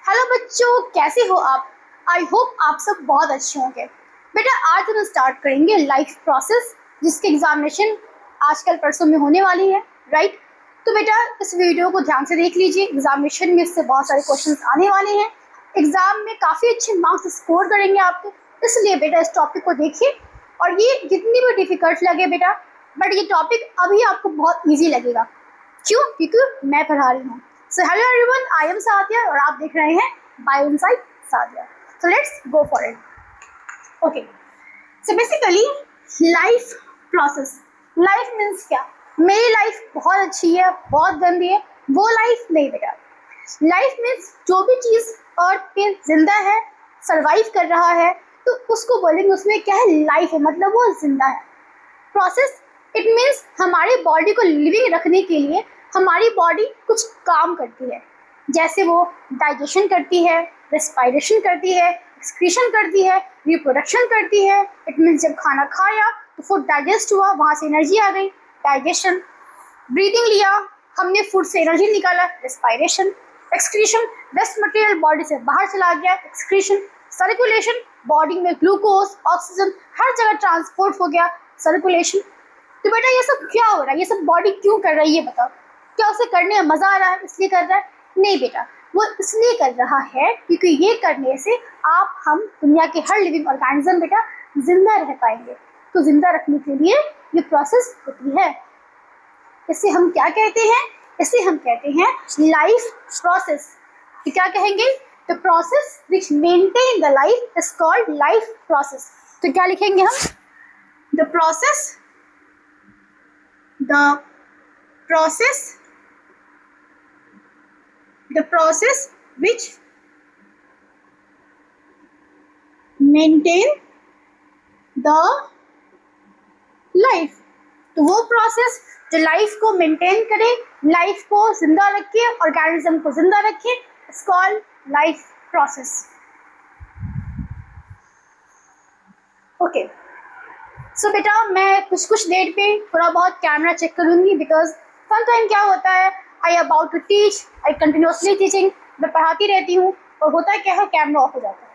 Hello बच्चों, कैसे हो आप? आई होप आप सब बहुत अच्छे होंगे। बेटा आज हम स्टार्ट करेंगे लाइफ प्रोसेस, जिसकी एग्जामिनेशन आज कल परसों में होने वाली है, राइट? तो बेटा इस वीडियो को ध्यान से देख लीजिए। एग्जामिनेशन में इससे बहुत सारे क्वेश्चंस आने वाले हैं। एग्जाम में काफ़ी अच्छे मार्क्स स्कोर करेंगे आपको, इसलिए बेटा इस टॉपिक को देखिए। और ये जितनी भी डिफिकल्ट लगे बेटा, बट ये टॉपिक अभी आपको बहुत ईजी लगेगा। क्यों? क्योंकि मैं पढ़ा रही हूँ। So hello everyone, I am Sadia और आप देख रहे हैं bio insight Sadia. So let's go for it. Okay, so basically life process. Life means क्या? मेरी लाइफ बहुत अच्छी है, बहुत गंदी है, वो लाइफ नहीं बेटा। लाइफ मीन्स जो भी चीज़ अर्थ पे जिंदा है, सर्वाइव कर रहा है, तो उसको बोलेंगे उसमें क्या है, लाइफ है, मतलब वो जिंदा है। प्रोसेस इट मीन्स हमारी बॉडी को लिविंग रखने के लिए हमारी बॉडी कुछ काम करती है, जैसे वो डाइजेशन करती है, रेस्पिरेशन करती है, एक्सक्रीशन करती है, रिप्रोडक्शन करती है। इट मीन्स जब खाना खाया तो फूड डाइजेस्ट हुआ, वहाँ से एनर्जी आ गई, डाइजेशन। ब्रीदिंग लिया, हमने फूड से एनर्जी निकाला, respiration. Excretion, waste material body से बाहर चला गया, एक्सक्रीशन। सर्कुलेशन, बॉडी में ग्लूकोज ऑक्सीजन हर जगह ट्रांसपोर्ट हो गया, सर्कुलेशन। तो बेटा ये सब क्या हो रहा है, ये सब बॉडी क्यों कर रही है बताओ? क्या उसे करने में मजा आ रहा है इसलिए कर रहा है? नहीं बेटा, वो इसलिए कर रहा है क्योंकि ये करने से आप हम दुनिया के हर लिविंग ऑर्गेनिज्म बेटा जिंदा रह पाएंगे। तो जिंदा रखने के लिए ये प्रोसेस होती है। इसे हम क्या कहते हैं? इसे हम कहते हैं लाइफ प्रोसेस। तो क्या कहेंगे? The process which maintain the life is called life process. तो क्या लिखेंगे हम? The process which maintain the life। तो वो प्रोसेस जो लाइफ को मेंटेन करे, लाइफ को जिंदा रखे, ऑर्गेनिज्म को जिंदा रखे, it's called life process. Okay, so बेटा मैं कुछ देर पे थोड़ा बहुत कैमरा चेक करूँगी, बिकॉज समटाइम क्या होता है, I about to teach, I continuously teaching, मैं पढ़ाती रहती हूँ और होता क्या है, कैमरा ऑफ हो जाता है,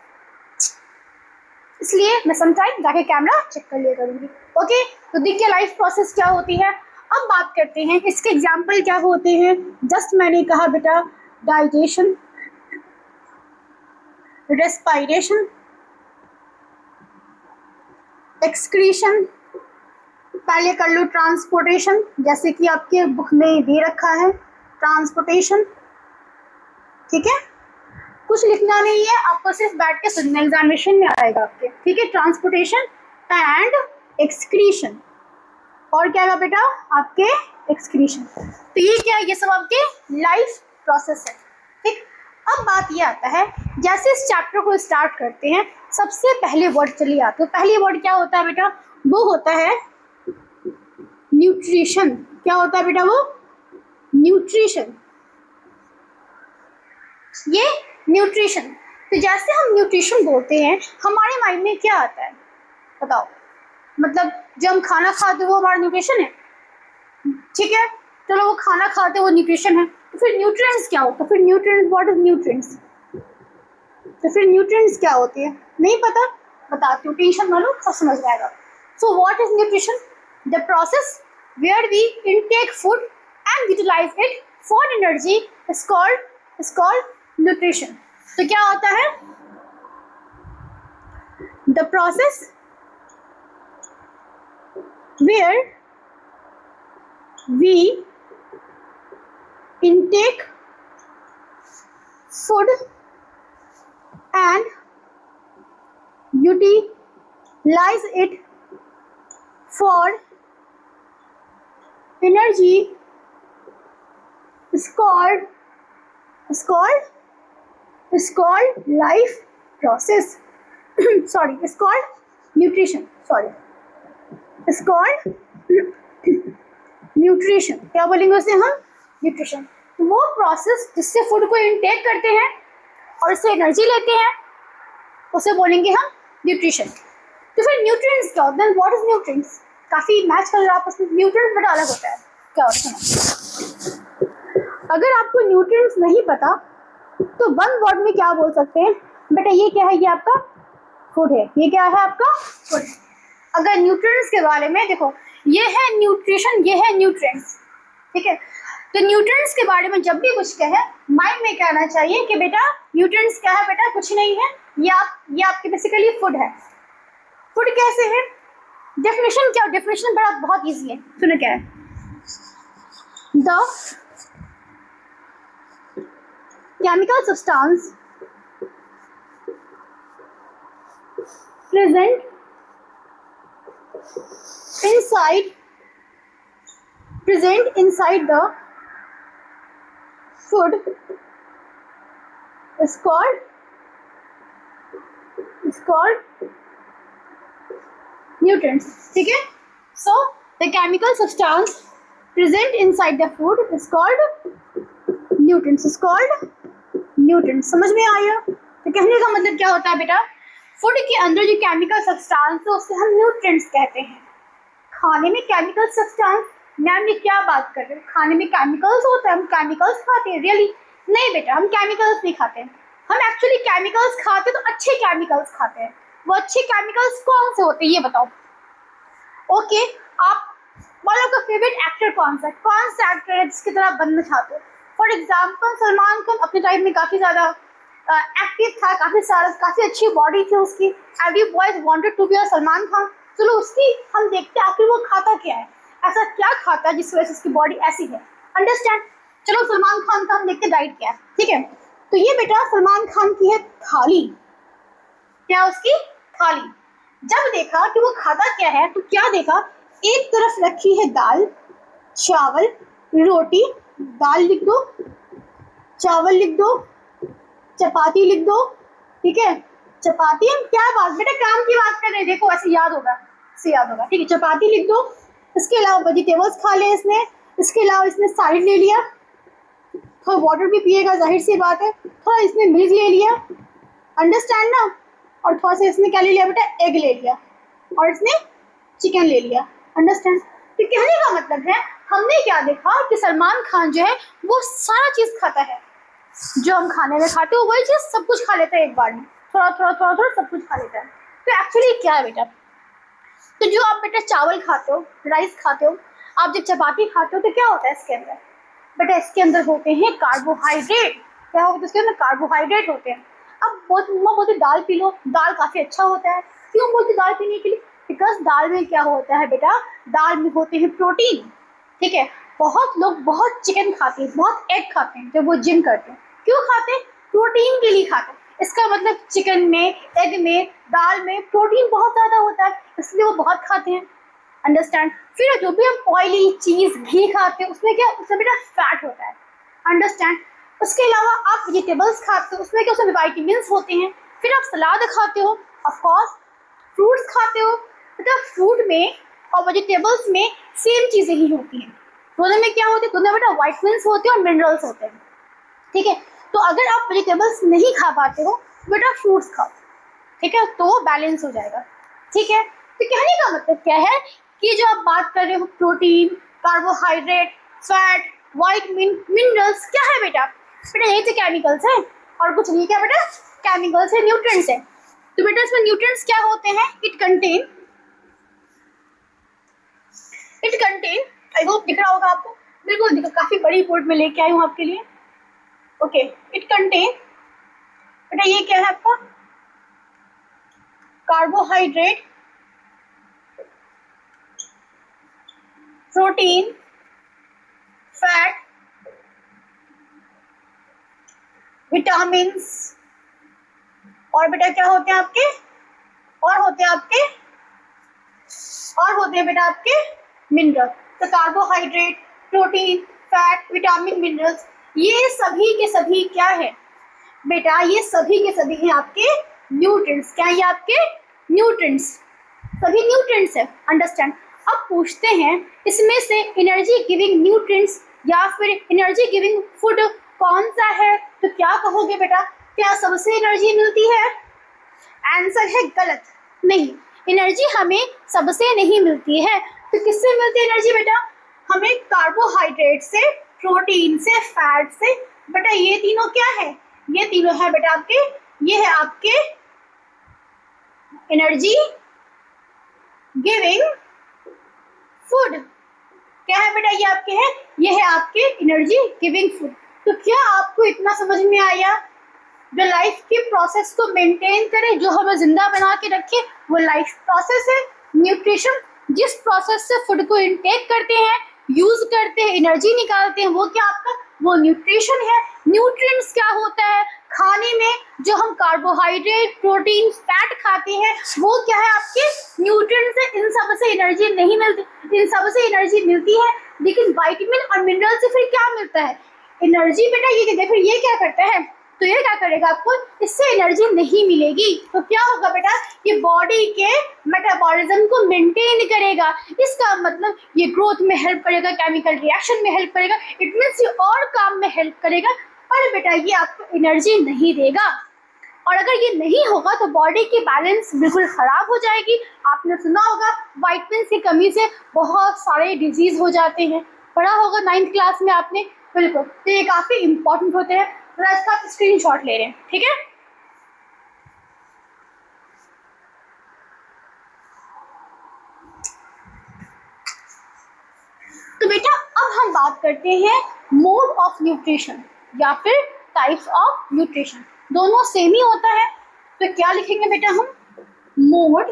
इसलिए मैं समटाइम जाके कैमरा चेक कर लिया करूँगी। ओके, तो देखिए लाइफ प्रोसेस क्या होती है। अब बात करते हैं इसके एग्जाम्पल क्या होते हैं। जस्ट मैंने कहा बेटा डाइजेशन, रेस्पिरेशन, एक्सक्रीशन, पहले कर लो ट्रांसपोर्टेशन, जैसे कि आपके बुक में दे रखा है ट्रांसपोर्टेशन, ठीक है? कुछ लिखना नहीं है, आपको सिर्फ बैठ के सुनना, एग्जामिनेशन में आएगा आपके, ठीक है? Transportation and excretion. और क्या है बेटा? आपके एक्सक्रीशन। तो ये क्या है? ये सब आपके लाइफ प्रोसेस है, ठीक? अब बात ये आता है, जैसे इस चैप्टर को स्टार्ट करते हैं, सबसे पहले वर्ड चलिए आते हैं। पहले वर्ड क्या होता है बेटा? वो होता है न्यूट्रिशन। क्या होता है बेटा? वो न्यूट्रिशन, ये न्यूट्रिशन। तो जैसे हम न्यूट्रिशन बोलते हैं, हमारे माइंड में क्या आता है बताओ? मतलब जब हम खाना खाते वो हमारा न्यूट्रिशन है, ठीक है? चलो वो खाना खाते वो न्यूट्रिशन है, तो फिर न्यूट्रिएंट्स क्या होता है? फिर न्यूट्रिएंट्स, व्हाट इज न्यूट्रिएंट्स? तो फिर न्यूट्रिएंट्स क्या होती है? नहीं पता? बताती हूँ, टेंशन ना लो, सब समझ में आएगा। So what is nutrition? The process where we intake food and utilise it for energy is called nutrition. तो क्या होता है? The process where we intake food and utilize it for energy is called life process sorry, it's called nutrition, sorry, is called nutrition. क्या बोलेंगे उसे हम? Nutrition. वो process जिससे फूड को इनटेक करते हैं और इससे एनर्जी लेते हैं, उसे बोलेंगे हम न्यूट्रिशन। तो फिर न्यूट्रिएंट्स क्या होता है? What is nutrients? काफी मैच कर रहा है आपस में। न्यूट्रिएंट्स बड़ा अलग होता है। क्या होता है? अगर आपको न्यूट्रिएंट्स नहीं पता तो वन वर्ड में क्या बोल सकते हैं बेटा, ये क्या है, ये आपका फूड है, ये क्या है आपका फूड। अगर न्यूट्रिएंट्स के बारे में देखो, ये है न्यूट्रिशन, ये है न्यूट्रिएंट्स, ठीक है। तो न्यूट्रिएंट्स के बारे में जब भी कुछ कहे माइंड में कहना चाहिए कि बेटा न्यूट्रिएंट्स क्या है बेटा, कुछ नहीं है, ये आपके बेसिकली फूड है। फूड कैसे है, डेफिनेशन क्या, डेफिनेशन बड़ा बहुत इजी है, सुनो क्या है। The chemical substance present inside the food is called nutrients, ठीक है। So the chemical substance present inside the food is called nutrients, समझ में आया। तो कहने का मतलब क्या होता है बेटा, फूड के अंदर जो केमिकल सब्सटेंस है उसे हम न्यूट्रिएंट्स कहते हैं। खाने में केमिकल सब्सटेंस, मैम ये क्या बात कर रहे हो, खाने में केमिकल्स होते हैं, हम केमिकल्स खाते हैं रियली? नहीं बेटा, हम केमिकल्स नहीं खाते हैं, हम एक्चुअली केमिकल्स खाते हैं तो अच्छे केमिकल्स खाते हैं। वो अच्छे केमिकल्स कौन से होते हैं ये बताओ। ओके, आप वालों का फेवरेट एक्टर कौन सा एक्टर है जिसकी तरह बनना चाहते हो? फॉर एग्जाम्पल सलमान खान अपने टाइम में काफ़ी ज़्यादा एक्टिव था, काफ़ी अच्छी बॉडी थी उसकी, every boys wanted to be a Salman Khan. चलो उसकी हम देखते हैं आखिर वो खाता क्या है, ऐसा क्या खाता है जिस वजह से उसकी बॉडी ऐसी है, अंडरस्टैंड। चलो सलमान खान का हम देखते हैं डाइट क्या है, ठीक है। तो ये बेटा सलमान खान की है थाली, क्या उसकी थाली। जब देखा कि वो खाता क्या है तो क्या देखा, एक तरफ रखी है दाल, चावल, रोटी, दाल लिख दो, चावल लिख दो, चपाती लिख दो, ठीक है। चपाती हम क्या बात बेटा, काम की बात कर रहे हैं, देखो ऐसे याद होगा, ठीक है। चपाती लिख दो, इसके अलावा वेजिटेबल्स खा ले इसने, इसके अलावा इसने साइड ले लिया, थोड़ा वाटर भी पिएगा जाहिर सी बात है, थोड़ा इसने मिल्क ले लिया, अंडरस्टैंड ना, और थोड़ा सा इसने क्या ले लिया बेटा, एग ले लिया, और इसने चिकन ले लिया, अंडरस्टैंड। तो कहने का मतलब है हमने क्या देखा कि सलमान खान जो है वो सारा चीज़ खाता है, जो हम खाने में खाते हो वही चीज़ सब कुछ खा लेता है एक बार में, थोड़ा सब कुछ खा लेता है। तो एक्चुअली क्या है बेटा, तो जो आप बेटा चावल खाते हो, राइस खाते हो, आप जब चपाती खाते हो तो क्या होता है इसके अंदर बेटा, इसके अंदर होते हैं कार्बोहाइड्रेट। क्या होता है इसके अंदर, कार्बोहाइड्रेट होते हैं। अब मम्मा बोलती दाल पी लो, दाल काफ़ी अच्छा होता है, क्यों बोलती दाल पीने के लिए, बिकॉज दाल में क्या होता है बेटा, दाल में होते हैं प्रोटीन, ठीक है। बहुत लोग बहुत चिकन खाते हैं, बहुत एग खाते हैं जब वो जिम करते हैं, क्यों खाते हैं, प्रोटीन के लिए खाते हैं। इसका मतलब चिकन में, एग में, दाल में प्रोटीन बहुत ज़्यादा होता है, इसलिए वो बहुत खाते हैं, अंडरस्टैंड। फिर जो भी हम ऑयली चीज़, घी खाते हैं उसमें क्या, उसमें बेटा फैट होता है, अंडरस्टैंड। उसके अलावा आप वेजिटेबल्स खाते हो, उसमें क्या, उसमें विटामिन्स होते हैं। फिर आप सलाद खाते हो, ऑफकोर्स फ्रूट्स खाते हो, मतलब फ्रूट में और वेजिटेबल्स में सेम चीज़ें ही होती हैं। दोनों में क्या होते हैं, दोनों में बेटा वाइटमिन्स होते हैं और मिनरल्स होते हैं, ठीक है। तो अगर आप वेजिटेबल्स नहीं खा पाते हो बेटा फ्रूट्स खाओ, ठीक है, तो वो बैलेंस हो जाएगा, ठीक है। तो कहने का मतलब क्या है कि जो आप बात कर रहे हो protein, carbohydrate, fat, vitamin, minerals, क्या है बेटा, यही तो केमिकल्स है और कुछ नहीं, क्या बेटा केमिकल्स है, न्यूट्रिएंट्स है। तो बेटा इसमें न्यूट्रिएंट्स क्या होते हैं, इट कंटेन, आई होप दिख रहा होगा आपको, बिल्कुल दिखो, काफ़ी बड़ी बोर्ड में लेके आई हूँ आपके लिए, ओके। इट कंटेन बेटा ये क्या है आपका, कार्बोहाइड्रेट, प्रोटीन, फैट, विटामिन्स, और बेटा क्या होते हैं आपके, और होते हैं बेटा आपके मिनरल। तो carbohydrate, protein, fat, vitamin, minerals, ये सभी के सभी क्या है बेटा, ये सभी के सभी हैं आपके न्यूट्रिएंट्स। क्या ये आपके न्यूट्रिएंट्स, सभी न्यूट्रिएंट्स है, अंडरस्टैंड। अब पूछते हैं इसमें से एनर्जी गिविंग न्यूट्रिएंट्स या फिर एनर्जी गिविंग फूड कौन सा है, तो क्या कहोगे बेटा, क्या सबसे एनर्जी मिलती है? आंसर है गलत, नहीं, एनर्जी हमें सबसे नहीं मिलती है। तो किससे मिलती है एनर्जी बेटा, हमें कार्बोहाइड्रेट से, प्रोटीन से, फैट से, बेटा ये तीनों क्या है, ये तीनों है बेटा आपके, ये है आपके एनर्जी गिविंग फूड। क्या है बेटा, ये आपके है, ये है आपके एनर्जी गिविंग फूड। तो क्या आपको इतना समझ में आया? जो लाइफ की प्रोसेस को मेंटेन करे, जो हमें जिंदा बना के रखे, वो लाइफ प्रोसेस है। न्यूट्रिशन, जिस प्रोसेस से फूड को इनटेक करते हैं, यूज करते हैं, एनर्जी निकालते हैं, वो क्या आपका, वो न्यूट्रिशन है। न्यूट्रिएंट्स क्या होता है? खाने में जो हम कार्बोहाइड्रेट, प्रोटीन, फैट खाते हैं, वो क्या है आपके न्यूट्रिएंट्स है। इन सब से एनर्जी नहीं मिलती, इन सब से एनर्जी मिलती है, लेकिन विटामिन और मिनरल से फिर क्या मिलता है? एनर्जी बेटा। ये देखो, ये क्या करता है, तो ये क्या करेगा, आपको इससे एनर्जी नहीं मिलेगी, तो क्या होगा बेटा, ये बॉडी के मेटाबॉलिज्म को मेंटेन करेगा। इसका मतलब ये ग्रोथ में हेल्प करेगा, केमिकल रिएक्शन में हेल्प करेगा, इट मीन्स ये और काम में हेल्प करेगा, पर बेटा ये आपको एनर्जी नहीं देगा। और अगर ये नहीं होगा तो बॉडी की बैलेंस बिल्कुल खराब हो जाएगी। आपने सुना होगा विटामिन की कमी से बहुत सारे डिजीज हो जाते हैं, पढ़ा होगा 9th क्लास में आपने, बिल्कुल। तो ये काफी इंपॉर्टेंट होते हैं। तो इसका आप स्क्रीनशॉट ले रहे हैं, ठीक है। तो बेटा अब हम बात करते हैं मोड ऑफ न्यूट्रिशन या फिर टाइप्स ऑफ न्यूट्रिशन। दोनों सेम ही होता है, तो क्या लिखेंगे बेटा हम, मोड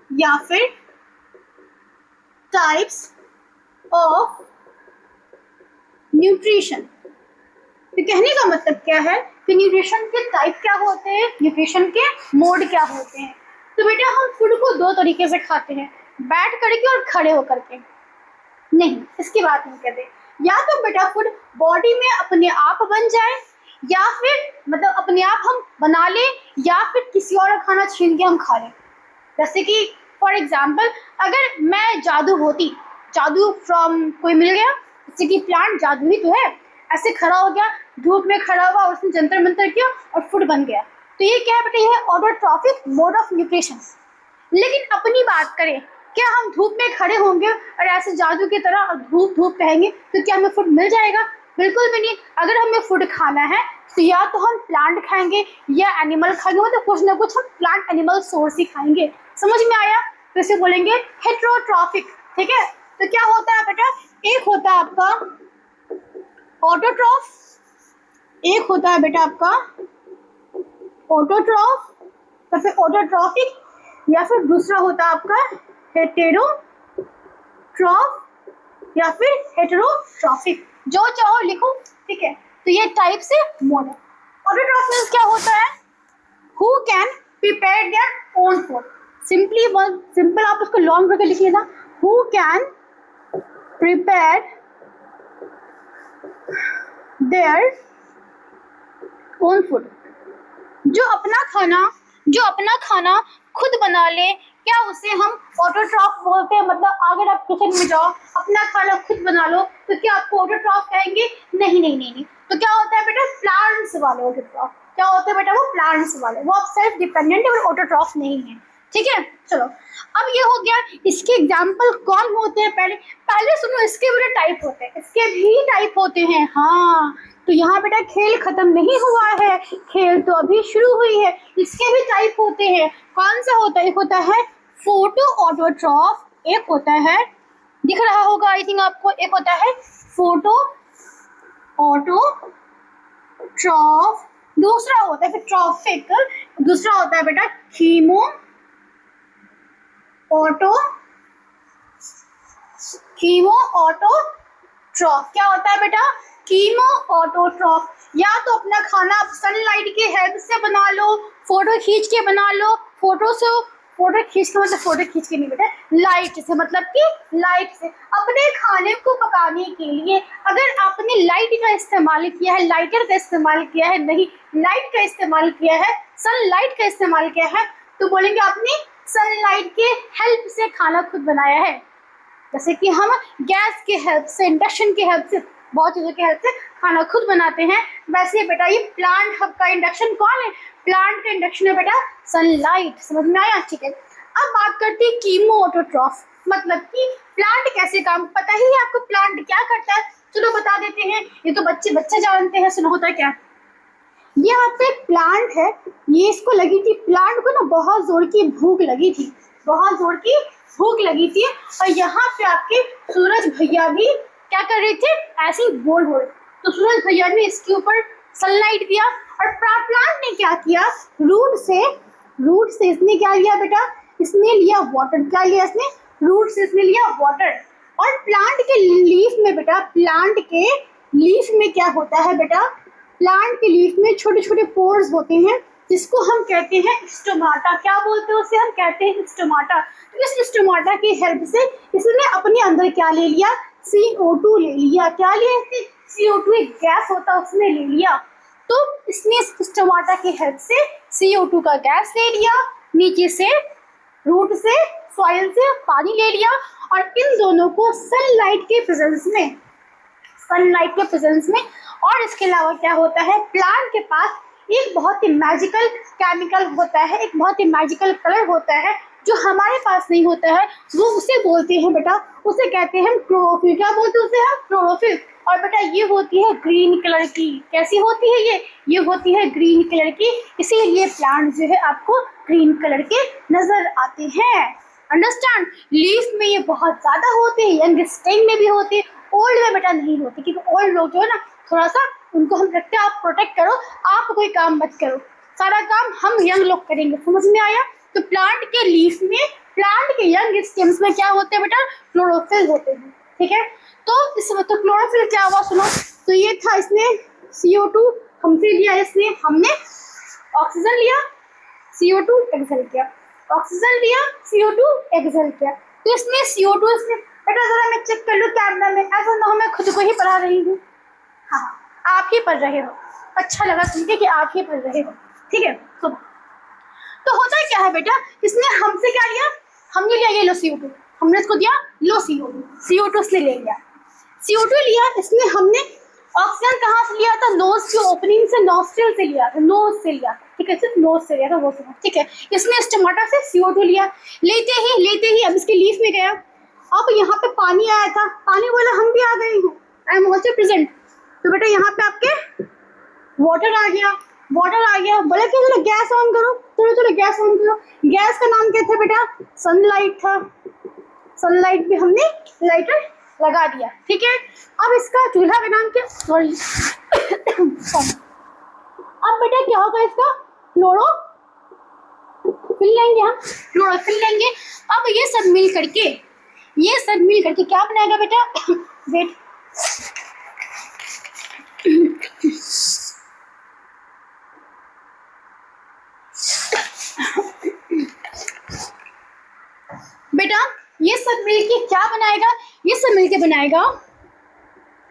या फिर टाइप्स ऑफ न्यूट्रिशन। तो कहने का मतलब क्या है कि न्यूट्रिशन के टाइप क्या होते हैं, न्यूट्रिशन के मोड क्या होते हैं। तो बेटा हम फूड को दो तरीके से खाते हैं, बैठ करके और खड़े होकर के। नहीं, इसकी बात नहीं करते। या तो बेटा फूड बॉडी में अपने आप बन जाए, या फिर मतलब अपने आप हम बना लें, या फिर किसी और खाना छीन के हम खा लें। जैसे कि फॉर एग्जाम्पल, अगर मैं जादू होती, जादू फ्रॉम कोई मिल गया, जैसे कि प्लांट जादू ही तो है, ऐसे खड़ा हो गया, धूप में खड़ा हुआ, उसने जंतर मंतर किया और फूड बन गया, तो ये क्या है बेटा, ये है ऑटोट्रॉफिक मोड ऑफ न्यूट्रिशन। लेकिन अपनी बात करें, क्या हम धूप में खड़े होंगे और ऐसे जादू की तरह धूप धूप कहेंगे तो क्या हमें फूड मिल जाएगा? बिल्कुल भी नहीं। अगर हमें फूड खाना है तो या तो हम प्लांट खाएंगे या एनिमल खाएंगे, मतलब कुछ ना कुछ हम प्लांट एनिमल सोर्स ही खाएंगे। समझ में आया? तो इसे बोलेंगे हेट्रोट्रॉफिक, ठीक है। तो क्या होता है बेटा, एक होता है आपका ऑटोट्रॉफ, एक होता है बेटा आपका ऑटोट्रॉफ, तो फिर ऑटोट्रॉफिक, या फिर दूसरा होता है आपका हेटेरोट्रॉफ या फिर हेटेरोट्रॉफिक, जो चाहो लिखो, ठीक है। तो ये टाइप से मोड है। ऑटोट्रॉफ मींस क्या होता है, who can prepare their own food. Simply simple आप उसको लॉन्ग करके लिखिएगा, who can prepare their own food. जो अपना खाना खुद बना ले, क्या उसे हम ऑटोट्रॉफ बोलते हैं। मतलब अगर आप किचन में जाओ, अपना खाना खुद बना लो, तो क्या आपको ऑटोट्रॉफ कहेंगे? नहीं नहीं नहीं नहीं। तो क्या होता है बेटा, प्लांट्स वाले ऑटोट्रॉफ। क्या होते हैं बेटा, वो प्लांट्स वाले, वो आप सेल्फ डिपेंडेंट है और ऑटोट्रॉफ नहीं है, ठीक है। चलो अब ये हो गया, इसके एग्जाम्पल कौन होते हैं, पहले सुनो, इसके भी टाइप होते हैं, इसके भी टाइप होते हैं। हाँ, तो यहाँ बेटा खेल खत्म नहीं हुआ है, खेल तो अभी शुरू हुई है। इसके भी टाइप होते हैं। कौन सा होता है, एक होता है फोटो ऑटोट्रॉफ, एक होता है, दिख रहा होगा आई थिंक आपको, एक होता है फोटो ऑटोट्रॉफ, दूसरा होता है फिर ट्रॉफिक, दूसरा होता है बेटा कीमो ऑटोट्रॉफ। क्या होता है बेटा, कीमो ऑटोट्रॉफ। या तो अपना खाना आप सनलाइट के हेल्प से बना लो, फोटो खींच के बना लो, फोटो खींच के मतलब फोटो खींच के नहीं बेटा, लाइट से, मतलब कि लाइट से अपने खाने को पकाने के लिए अगर आपने लाइट का इस्तेमाल किया है, लाइटर का इस्तेमाल किया है, नहीं लाइट का इस्तेमाल किया है, सनलाइट का इस्तेमाल किया है, तो बोलेंगे आपने सनलाइट के हेल्प से खाना खुद बनाया है। जैसे कि हम गैस के हेल्प से, इंडक्शन के हेल्प से, बहुत चीज़ों के हेल्प से खाना खुद बनाते हैं। वैसे बेटा ये प्लांट हब का इंडक्शन कौन है, प्लांट का इंडक्शन है बेटा सनलाइट। समझ में आया? ठीक है। अब बात करते हैं कीमो ऑटोट्रॉफ, मतलब कि प्लांट कैसे काम, पता ही है आपको प्लांट क्या करता है? चलो बता देते हैं, ये तो बच्चे जानते हैं। सुनो होता है क्या, ये आपका एक प्लांट है, ये इसको लगी थी, प्लांट को ना बहुत जोर की भूख लगी थी, बहुत जोर की भूख लगी थी। और यहाँ पे आपके सूरज भैया भी क्या कर रहे थे, ऐसे ही बोल हो रहे। तो सूरज भैया ने इसके ऊपर सनलाइट दिया और प्लांट ने क्या किया, रूट से इसने क्या लिया बेटा, इसने लिया वाटर। क्या लिया इसने, रूट से इसने लिया वाटर। और प्लांट के लीफ में बेटा, प्लांट के लीफ में क्या होता है बेटा, प्लांट के लीफ में छोटे छोटे पोर्स होते हैं जिसको हम कहते हैं स्टोमाटा। क्या बोलते हैं उसे, हम कहते हैं स्टोमाटा। तो इस स्टोमाटा की हेल्प से इसने अपने अंदर क्या ले लिया, CO2 ले लिया। क्या लिया इसने, CO2 एक गैस होता है उसने ले लिया। तो इसने स्टोमाटा की हेल्प से CO2 का गैस ले लिया, नीचे से रूट से सॉइल से पानी ले लिया, और इन दोनों को सनलाइट के प्रेजेंस में और इसके अलावा क्या होता है, प्लांट के पास एक बहुत ही मैजिकल केमिकल होता है, एक बहुत ही मैजिकल कलर होता है जो हमारे पास नहीं होता है। वो उसे बोलते हैं बेटा, उसे कहते हैं क्लोरोफिल। क्या बोलते हैं उसे हम, क्लोरोफिल। और बेटा ये होती है ग्रीन कलर की। कैसी होती है ये होती है ग्रीन कलर की, इसीलिए प्लांट जो है आपको ग्रीन कलर के नजर आते हैं। अंडरस्टैंड, लीफ में ये बहुत ज्यादा होते हैं, यंग स्टेम में भी होते हैं, ओल्ड में बेटा नहीं होते, क्योंकि ओल्ड लोग जो है ना थोड़ा सा उनको हम रखते हैं, आप प्रोटेक्ट करो, आप कोई काम मत करो, सारा काम हम यंग लोग करेंगे। समझ में आया। तो प्लांट के लीफ में, प्लांट के यंग स्टेम्स में क्या होते हैं बेटा, क्लोरोफिल होते हैं। ठीक है, तो इस तो क्लोरोफिल क्या हुआ सुनो। तो ये था, इसने CO2 हमसे लिया, हमने ऑक्सीजन लिया, CO2 एक्सहेल किया, ऑक्सीजन लिया, CO2 एक्सहेल किया। तो इसने CO2 इसने बेटा, जरा मैं चेक कर लूँ कैमरा में, ऐसा ना हो मैं खुद को ही पढ़ा रही हूँ। हाँ, आप ही पढ़ रहे हो, अच्छा लगा सुन के कि आप ही पढ़ रहे हो। ठीक है, तो होता क्या है बेटा, इसने हमसे क्या लिया, हमने लिया ये लो CO2, हमने इसको दिया लो CO2 इसने ले लिया, CO2 लिया इसने, हमने ऑक्सीजन कहाँ से लिया था, नोज की ओपनिंग से, नॉस्ट्रिल से लिया था, नोज से लिया था। ठीक है, सिर्फ नोज से लिया था, वो सुनो। ठीक है, इसने इस टमाटर से CO2 लिया, लेते ही अब इसके लीफ में गया। अब यहाँ पे पानी आया था, पानी बोला हम भी आ गए हूँ, आई एम ऑल्सो प्रेजेंट। तो बेटा यहाँ पे आपके वाटर आ गया, बोला कि थोड़ा गैस ऑन करो, थोड़ा गैस ऑन करो। गैस का नाम क्या था बेटा, सनलाइट था। सनलाइट पे हमने लाइटर लगा दिया। ठीक है, अब इसका चूल्हा का नाम क्या, सॉरी अब बेटा क्या होगा इसका, क्लोरोफिल लेंगे हम, क्लोरोफिल लेंगे। अब ये सब मिल करके क्या बनाएगा बेटा, वेट, बेटा ये सब मिलके क्या बनाएगा, ये सब मिलके बनाएगा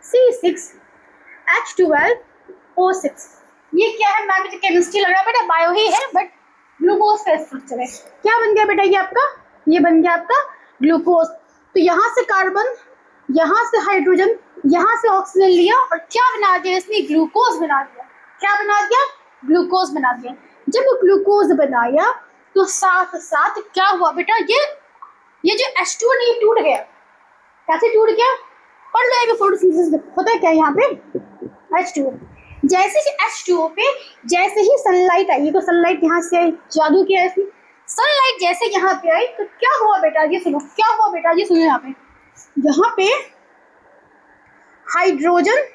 C6H12O6। ये क्या है, मैम मुझे केमिस्ट्री लग रहा है बेटा, बायो ही है बट ग्लूकोज का स्ट्रक्चर है। क्या बन गया बेटा ये आपका, ये बन गया आपका ग्लूकोज। तो यहाँ से कार्बन, यहाँ से हाइड्रोजन, यहाँ से ऑक्सीजन लिया और क्या बना दिया इसने, ग्लूकोज बना दिया। क्या बना दिया, ग्लूकोज बना दिया। जब ग्लूकोज बनाया तो साथ साथ क्या हुआ बेटा, ये जो H2 नहीं टूट गया, कैसे टूट गया, पढ़ लो ये फोटोसिंथेसिस होता है क्या यहाँ पे, H2O। जैसे कि H2O पे जैसे ही सनलाइट आई, तो सनलाइट यहाँ से आई, जादू किया इसने, सनलाइट जैसे यहाँ पे आई तो क्या हुआ बेटा, ये सुनो क्या हुआ बेटा, ये सुनो यहाँ पे हाइड्रोजन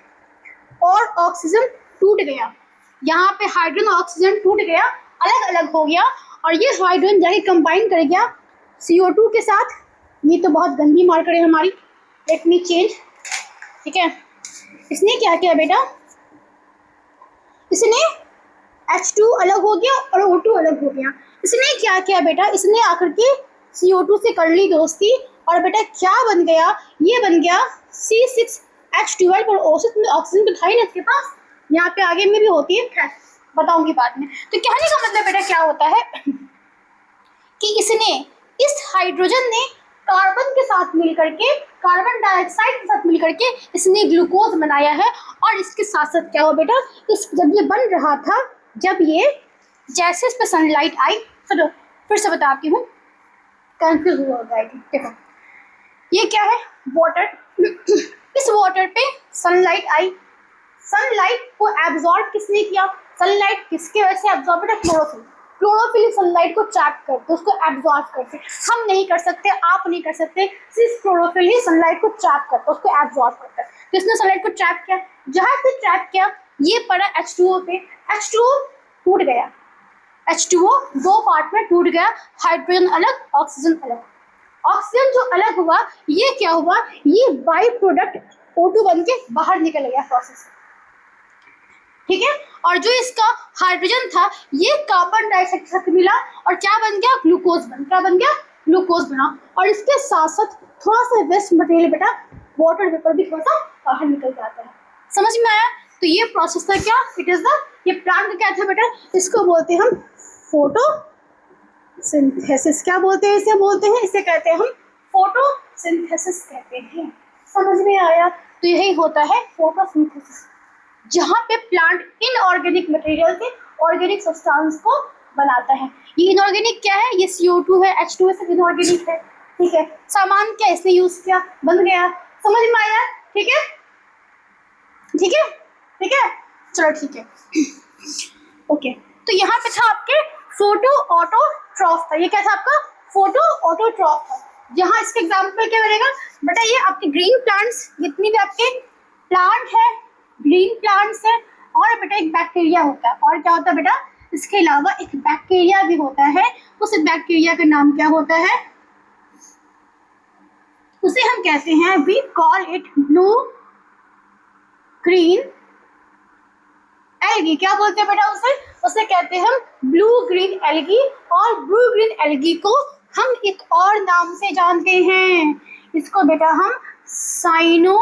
और ऑक्सीजन टूट गया, यहाँ पे हाइड्रोजन और ऑक्सीजन टूट गया, अलग अलग हो गया, और ये हाइड्रोजन जाके कंबाइन कर गया CO2 के साथ। ये तो बहुत गंदी मार्कर है हमारी, लेट मी चेंज। ठीक है, इसने क्या किया बेटा, इसने H2 अलग हो गया और O2 अलग हो गया। इसने क्या किया बेटा, इसने आकर के CO2 से कर ली दोस्ती, और बेटा क्या बन गया, ये बन गया C6H12 और ऑक्सीजन तो था ही ना इसके पास, यहाँ पे आगे में भी होती है, खैर बताऊंगी बाद में। तो कहने का मतलब बेटा क्या होता है कि इसने, इस हाइड्रोजन ने कार्बन के साथ मिलकर के, कार्बन डाइऑक्साइड के साथ मिलकर के इसने ग्लूकोज बनाया है। और इसके साथ साथ क्या हुआ बेटा, जब ये बन रहा था, जब ये जैसे इस पर सनलाइट आई, चलो फिर से बताती हूँ, कंफ्यूज हुआ होगा। देखो ये क्या है, वाटर, इस वाटर पे सनलाइट आई, सनलाइट को एब्जॉर्ब किसने किया? सनलाइट किसके वजह से एब्जॉर्ब? क्लोरोफिल। क्लोरोफिल सनलाइट को ट्रैप करते, उसको एब्जॉर्ब करते। हम नहीं कर सकते, आप नहीं कर सकते, सिर्फ क्लोरोफिल ही सनलाइट को ट्रैप करता है, उसको एब्जॉर्ब करता है। किसने सनलाइट को ट्रैप किया? जहां से ट्रैप किया, ये पड़ा H2O पे, H2O टूट गया, H2O दो पार्ट में टूट गया, हाइड्रोजन अलग, ऑक्सीजन अलग। ऑक्सीजन जो अलग हुआ, ये क्या हुआ? ये बाई प्रोडक्ट O2 बन के बाहर निकल गया प्रोसेस, ठीक है। और जो इसका हाइड्रोजन था, ये कार्बन डाइऑक्साइड के साथ मिला और क्या बन गया? ग्लूकोज बन, क्या बन गया? ग्लूकोज बना। और इसके साथ साथ थोड़ा सा वेस्ट मटेरियल बेटा, वाटर वेपर भी थोड़ा सा बाहर निकल जाता है। समझ में आया? तो ये प्रोसेस था क्या? इट इज द, ये प्लांट का क्या था बेटा? इसको बोलते हैं हम फोटोसिंथेसिस। क्या बोलते हैं इसे? बोलते हैं इसे, कहते हैं हम फोटोसिंथेसिस कहते हैं। समझ में आया? तो यही होता है फोटोसिंथेसिस, जहाँ पे प्लांट इनऑर्गेनिक मटेरियल से ऑर्गेनिक सब्सटेंस को बनाता है। ये इनऑर्गेनिक क्या है? ये CO2 है, H2O से इनऑर्गेनिक है, ठीक है। सामान क्या इसने यूज किया, बन गया। समझ में आया? ठीक है, ठीक है, ठीक है, चलो ठीक है, ओके। तो यहाँ पे था आपके फोटो ऑटोट्रॉफ था। ये क्या था आपका? फोटो ऑटोट्रॉफ था। जहाँ इसके एग्जाम्पल क्या बनेगा बेटा? ये आपके ग्रीन प्लांट्स, जितनी भी आपके प्लांट है, ग्रीन प्लांट्स है, और बेटा एक बैक्टीरिया होता है। और क्या होता है बेटा? इसके अलावा एक बैक्टीरिया भी होता है। उस बैक्टीरिया का नाम क्या होता है? उसे हम कहते हैं, we call it blue green algae. क्या बोलते हैं बेटा उसे? उसे कहते हैं हम ब्लू ग्रीन एल्गी। और ब्लू ग्रीन एल्गी को हम एक और नाम से जानते हैं, इसको बेटा हम साइनो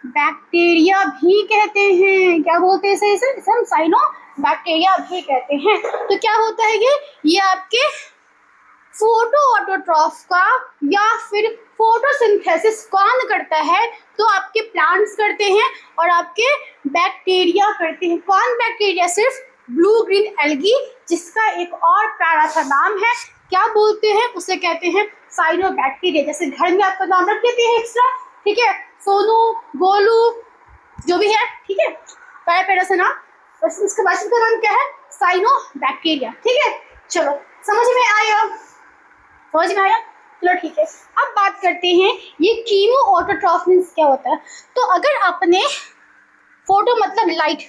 बैक्टीरिया भी कहते हैं। क्या बोलते हैं इसे? इसे हम साइनो बैक्टीरिया भी कहते हैं। तो क्या होता है ये आपके फोटो ऑटोट्रॉफ का या फिर फोटोसिंथेसिस कौन करता है? तो आपके प्लांट्स करते हैं और आपके बैक्टीरिया करते हैं। कौन बैक्टीरिया? सिर्फ ब्लू ग्रीन एल्गी, जिसका एक और प्यारा सा नाम है। क्या बोलते हैं उसे? कहते हैं साइनो बैक्टीरिया। जैसे घर में आपका नाम रख देते हैं एक्स्ट्रा, ठीक है, सोनू, गोलू, जो भी है, ठीक है, प्यारा प्यारा सा नाम। बस उसके बाद इसका नाम क्या है? साइनो बैक्टीरिया, ठीक है। चलो समझ में आया? समझ में आया? चलो ठीक है। अब बात करते हैं ये कीमो ऑटोट्रॉफ मीन्स क्या होता है। तो अगर आपने फोटो मतलब लाइट,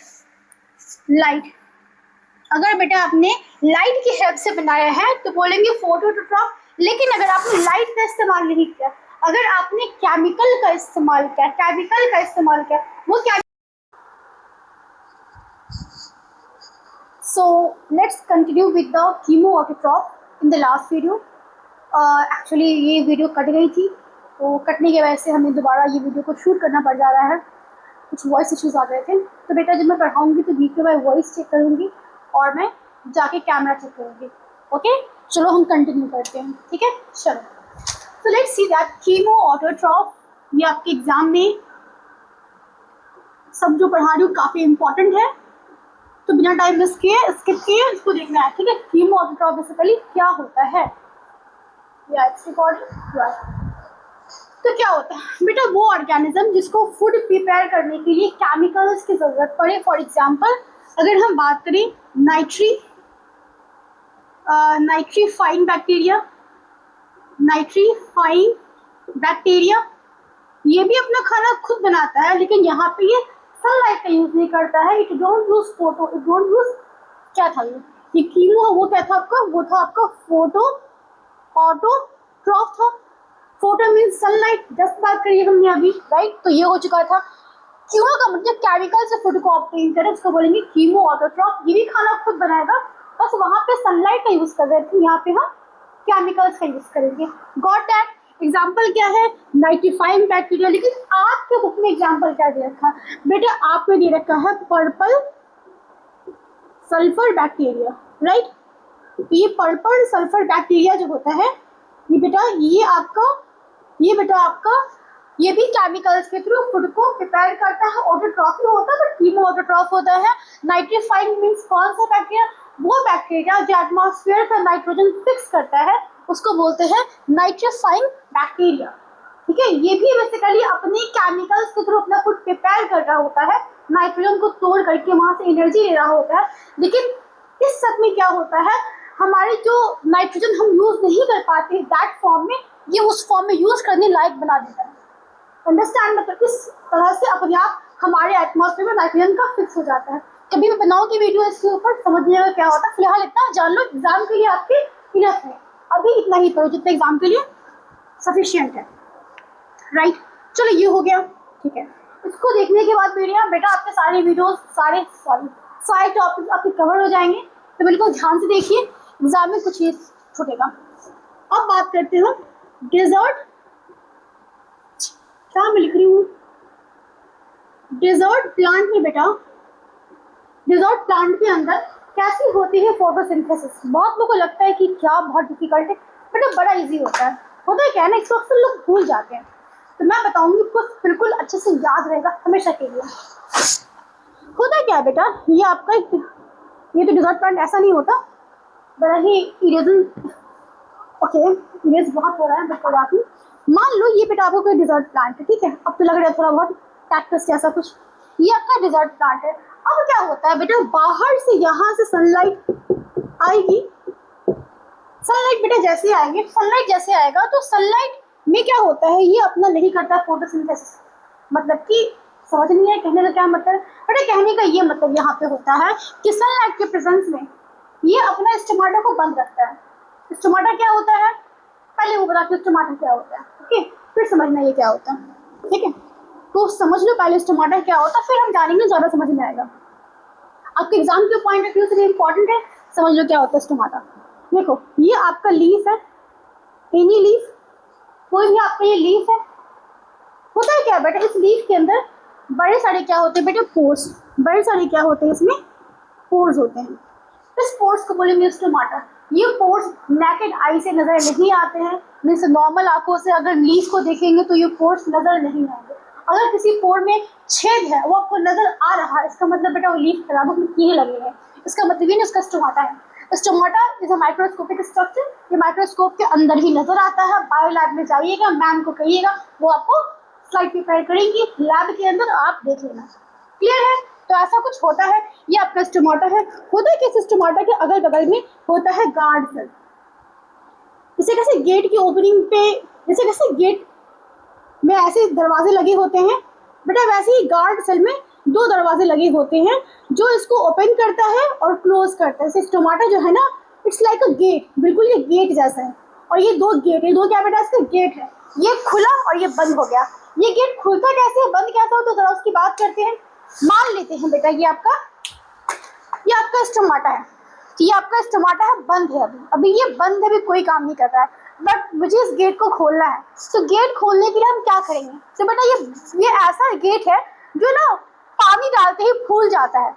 अगर बेटा आपने लाइट की हेल्प से बनाया है तो बोलेंगे फोटो ऑटोट्रॉफ। लेकिन अगर आपने लाइट का इस्तेमाल नहीं किया, अगर आपने केमिकल का इस्तेमाल किया, वो क्या? So let's continue with the chemo autotroph in the last video. Actually ये वीडियो कट गई थी, तो कटने की वजह से हमें दोबारा ये वीडियो को शूट करना पड़ जा रहा है। कुछ वॉइस इश्यूज आ गए थे। तो बेटा जब मैं पढ़ाऊँगी तो बीच में मैं वॉइस चेक करूँगी और मैं जाके कैमरा चेक करूँगी। ओके, चलो हम कंटिन्यू करते हैं, ठीक है। चलो, तो let's see that chemo autotroph. ये आपके एग्जाम में सब जो पढ़ा रही हूँ काफ़ी इंपॉर्टेंट है, तो बिना टाइम स्किप किए इसको देखना है, ठीक है। कीमो ऑटोट्रॉफ बेसिकली क्या होता है? तो क्या होता है बेटा? वो ऑर्गेनिज्म जिसको फूड प्रिपेयर करने के लिए केमिकल्स की जरूरत पड़े। फॉर एग्जांपल अगर हम बात करें नाइट्रीफाइन बैक्टीरिया, ये भी अपना खाना खुद बनाता है, लेकिन यहाँ पे ये सनलाइट का यूज नहीं करता है। इट डोंट यूज क्या था ये कीमो, वो क्या था आपका? वो था आपका फोटो ऑटोट्रॉफ था। फोटो मीन्स सनलाइट, जस्ट बात करिए हमने अभी, राइट। तो ये हो चुका था। कीमो का मतलब केमिकल से फूड को ऑब्टेन करे, उसको बोलेंगे कीमो ऑटोट्रॉफ। ये भी खाना खुद बनाएगा, बस वहाँ पे सनलाइट का यूज कर रहे थे, यहाँ पे हम केमिकल्स का यूज करेंगे। Got that? एग्जाम्पल क्या है? नाइट्रीफाइन बैक्टीरिया। लेकिन आपके बुक में एग्जाम्पल क्या दे रखा है बेटा? आपने दे रखा है पर्पल सल्फर बैक्टीरिया, राइट। तो ये पर्पल सल्फर बैक्टीरिया जो होता है, ये बेटा ये भी केमिकल्स के थ्रू फूड को प्रिपेयर करता है। ऑटोट्रॉफ होता है, बट कीमो ऑटोट्रॉफ होता है। नाइट्रीफाइन मीन्स कौन सा बैक्टीरिया? वो बैक्टीरिया जो एटमॉस्फेयर का नाइट्रोजन फिक्स करता है, उसको बोलते हैं नाइट्रीफाइन बैक्टीरिया, ठीक है। ये भी बेसिकली अपने केमिकल्स के थ्रू अपना फूड प्रिपेयर कर रहा होता है, नाइट्रोजन को तोड़ करके वहाँ से एनर्जी ले रहा होता है। लेकिन इस सब में क्या होता है, हमारी जो नाइट्रोजन हम यूज़ नहीं कर पाते दैट फॉर्म में, ये उस फॉर्म में यूज़ करने लायक बना देता है। अंडरस्टैंड, मतलब इस तरह से अपने आप हमारे एटमॉस्फेयर में नाइट्रोजन का फिक्स हो जाता है। कभी मैं बनाऊंगी वीडियो इसके ऊपर, समझिएगा क्या होता है। फिलहाल इतना जान लो, एग्जाम के लिए आपके इनफ है, अभी इतना ही पढ़ो जितना एग्जाम के लिए सफिशिएंट है, राइट। चलो ये हो गया, ठीक है। इसको देखने के बाद बेटा आपके सारे वीडियोस सारे टॉपिक आपके कवर हो जाएंगे, तो बिल्कुल ध्यान से देखिए, एग्जाम में कुछ चीज छूटेगा। अब बात करते हो डेजर्ट, क्या मैं लिख रही हूँ, डेजर्ट प्लांट में बेटा, डेजर्ट प्लांट के अंदर कैसी होती है फोटोसिंथेसिस। बहुत लोगों को लगता है कि क्या बहुत डिफिकल्ट है, बट बड़ा इजी होता है क्या है ना, इसको अक्सर लोग भूल जाते हैं। तो मैं बताऊंगी, कुछ बिल्कुल अच्छे से याद रहेगा हमेशा के लिए। होता क्या है बेटा, ये आपका ये तो डेजर्ट प्लांट ऐसा नहीं होता, बड़ा ही इरेजन, ओके इरेज बहुत हो रहा है, बट कोई बात नहीं। मान लो ये बेटा आपको कोई डेजर्ट प्लांट है, ठीक है, अब तो लग रहा है थोड़ा बहुत कैक्टस जैसा कुछ, ये आपका डेजर्ट प्लांट है। अब क्या होता है बेटा, बाहर से यहाँ से सनलाइट आएगी, सनलाइट बेटा जैसे आएंगे, सनलाइट जैसे आएगा तो सनलाइट में क्या होता है, ये अपना नहीं करता फोटोसिंथेसिस। मतलब कि समझ नहीं है कहने का क्या मतलब, बेटा कहने का ये मतलब यहाँ पे होता है कि सनलाइट के प्रेजेंस में ये अपना स्टोमाटा को बंद रखता है। स्टोमाटा क्या होता है, पहले वो बताते हैं स्टोमाटा क्या होता है, ओके, फिर समझना ये क्या होता है, ठीक है। तो समझ लो पहले स्टोमाटा क्या होता है, फिर हम जानेंगे, ज़्यादा समझ में आएगा। आपके एग्जाम के पॉइंट ऑफ व्यू से इम्पोर्टेंट है, समझ लो क्या होता है स्टोमाटा। देखो ये आपका लीफ है, एनी लीफ, कोई भी आपका ये लीफ है, होता है क्या बेटा, इस लीफ के अंदर बड़े सारे क्या होते हैं बेटा, पोर्स, बड़े सारे क्या होते हैं, इसमें पोर्स होते हैं। इस पोर्स को बोलेंगे स्टोमाटा। ये पोर्स नेकेड आई से नजर नहीं आते हैं, मीन्स नॉर्मल आंखों से अगर लीफ को देखेंगे तो ये पोर्स नजर नहीं आएंगे। अगर किसी पोर में छेद है वो आपको नजर आ रहा है, इसका मतलब बेटा वो लीफ खराब उसमें कीड़े लगे हैं, इसका मतलब ये नहीं उसका स्टोमाटा है। Stomata is a microscopic structure, ये माइक्रोस्कोप के अंदर ही नजर आता है। बायो लैब में जाइएगा, मैम को कहिएगा, वो आपको स्लाइड प्रिपेयर करेंगी लैब के अंदर, आप देख लेना। क्लियर है, तो ऐसा कुछ होता है, ये आपका स्टोमाटा है। होता है कि स्टोमाटा के अगल बगल में होता है गार्ड सेल, जैसे कैसे गेट की ओपनिंग पे, जैसे कैसे गेट में ऐसे दरवाजे लगे होते हैं बेटा, वैसे ही गार्ड सेल में दो दरवाजे लगे होते हैं जो इसको ओपन करता है और क्लोज करता है। जैसे स्टोमाटा जो है ना, इट्स लाइक अ गेट, बिल्कुल ये गेट जैसा है। और ये दो गेट है, दो क्या बेटा इसका गेट है, ये खुला और ये बंद हो गया। ये गेट खुलता कैसे है, बंद कैसा हो, तो जरा उसकी बात करते हैं। मान लेते हैं बेटा ये आपका स्टोमाटा है, ये आपका स्टोमाटा है, बंद है, अभी ये बंद है, अभी कोई काम नहीं कर रहा है, बट मुझे इस गेट को खोलना है। तो गेट खोलने के लिए हम क्या करेंगे, तो बेटा ये ऐसा गेट है जो ना पानी डालते ही फूल जाता है।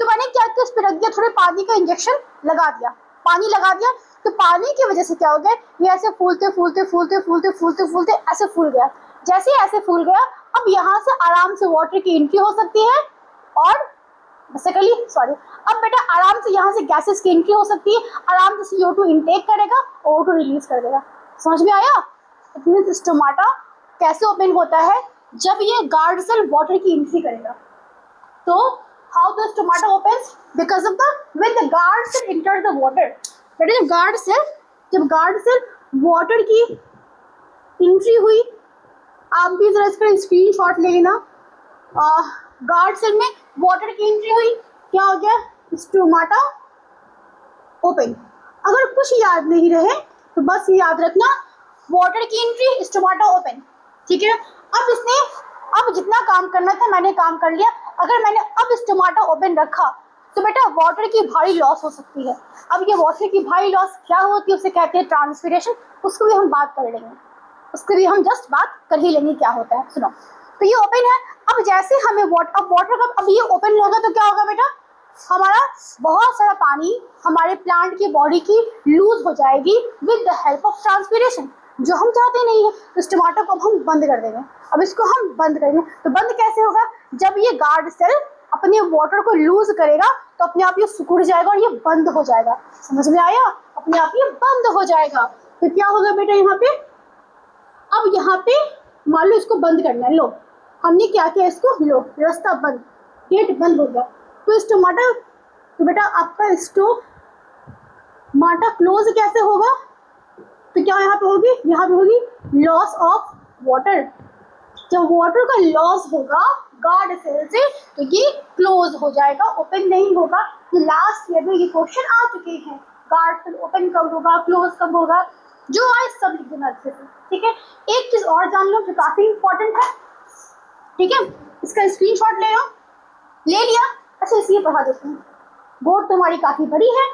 तो मैंने क्या किया, उस पर रख दिया, थोड़े पानी का इंजेक्शन लगा दिया, पानी लगा दिया, तो पानी की वजह से क्या हो गया, ये ऐसे फूलते फूलते फूलते फूलते फूलते फूलते ऐसे फूल गया। जैसे ही ऐसे फूल गया, अब यहाँ से आराम से वाटर की एंट्री हो सकती है, और अब बेटा आराम से यहाँ से गैसेस की एंट्री हो सकती है, आराम से CO2 इनटेक करेगा और O2 रिलीज कर देगा। समझ में आया? इट मींस स्टोमाटा कैसे ओपन होता है, जब ये गार्ड सेल वाटर की एंट्री करेगा। तो how the stomata opens, because of the when the guard cell enters the water. बेटा जब गार्ड सेल वाटर की एंट्री हुई, आप भी जरा इसका स्क्रीनशॉट ले लेना। गार्ड सेल में वाटर की एंट्री हुई, क्या हो गया, स्टोमाटा ओपन। अगर कुछ याद नहीं रहे तो बस ये याद रखना, वाटर की एंट्री, स्टोमाटा ओपन, ठीक है। अब जितना काम करना था मैंने काम कर लिया। अगर मैंने अब स्टोमाटा ओपन रखा तो बेटा वाटर की भारी लॉस हो सकती है। अब ये वाटर की भारी लॉस क्या होती है, उसे कहते हैं ट्रांसपीरेशन, उसको भी हम बात कर लेंगे, उसको भी हम जस्ट बात कर ही लेंगे क्या होता है। सुनो, तो ये ओपन है। अब जैसे हमें वाटर का अब ये ओपन होगा तो क्या होगा बेटा, हमारा बहुत सारा पानी हमारे प्लांट की बॉडी की लूज हो जाएगी with the help of transpiration, जो हम चाहते नहीं है। तो इस टमाटर को अब हम बंद कर देंगे। अब इसको हम बंद करेंगे, तो बंद कैसे होगा, जब ये गार्ड सेल अपने वाटर को लूज करेगा तो अपने आप ये सिकुड़ जाएगा और ये बंद हो जाएगा। समझ में आया, अपने आप ये बंद हो जाएगा। तो क्या होगा बेटा यहाँ पे, अब यहाँ पे मान लो इसको बंद करना है, लो हमने क्या किया, इसको लो रास्ता बंद, गेट बंद हो गया तो स्टोमाटा, तो बेटा आपका स्टोमाटा क्लोज कैसे होगा? तो क्या यहाँ पे होगी, यहाँ पे होगी लॉस ऑफ वाटर। जब वाटर का लॉस होगा गार्ड सेल से तो ये क्लोज हो जाएगा, ओपन नहीं होगा। लास्ट ईयर में ये क्वेश्चन आ चुके हैं, गार्ड सेल ओपन कब होगा, क्लोज कब होगा, जो आज सब लिख देना अच्छे से, ठीक है। एक चीज और जान लो जो काफी इंपॉर्टेंट है, ठीक है, इसका स्क्रीनशॉट ले लो, ले लिया, अच्छा इसलिए पढ़ा देती हूँ। बोर्ड तुम्हारी काफी बड़ी है,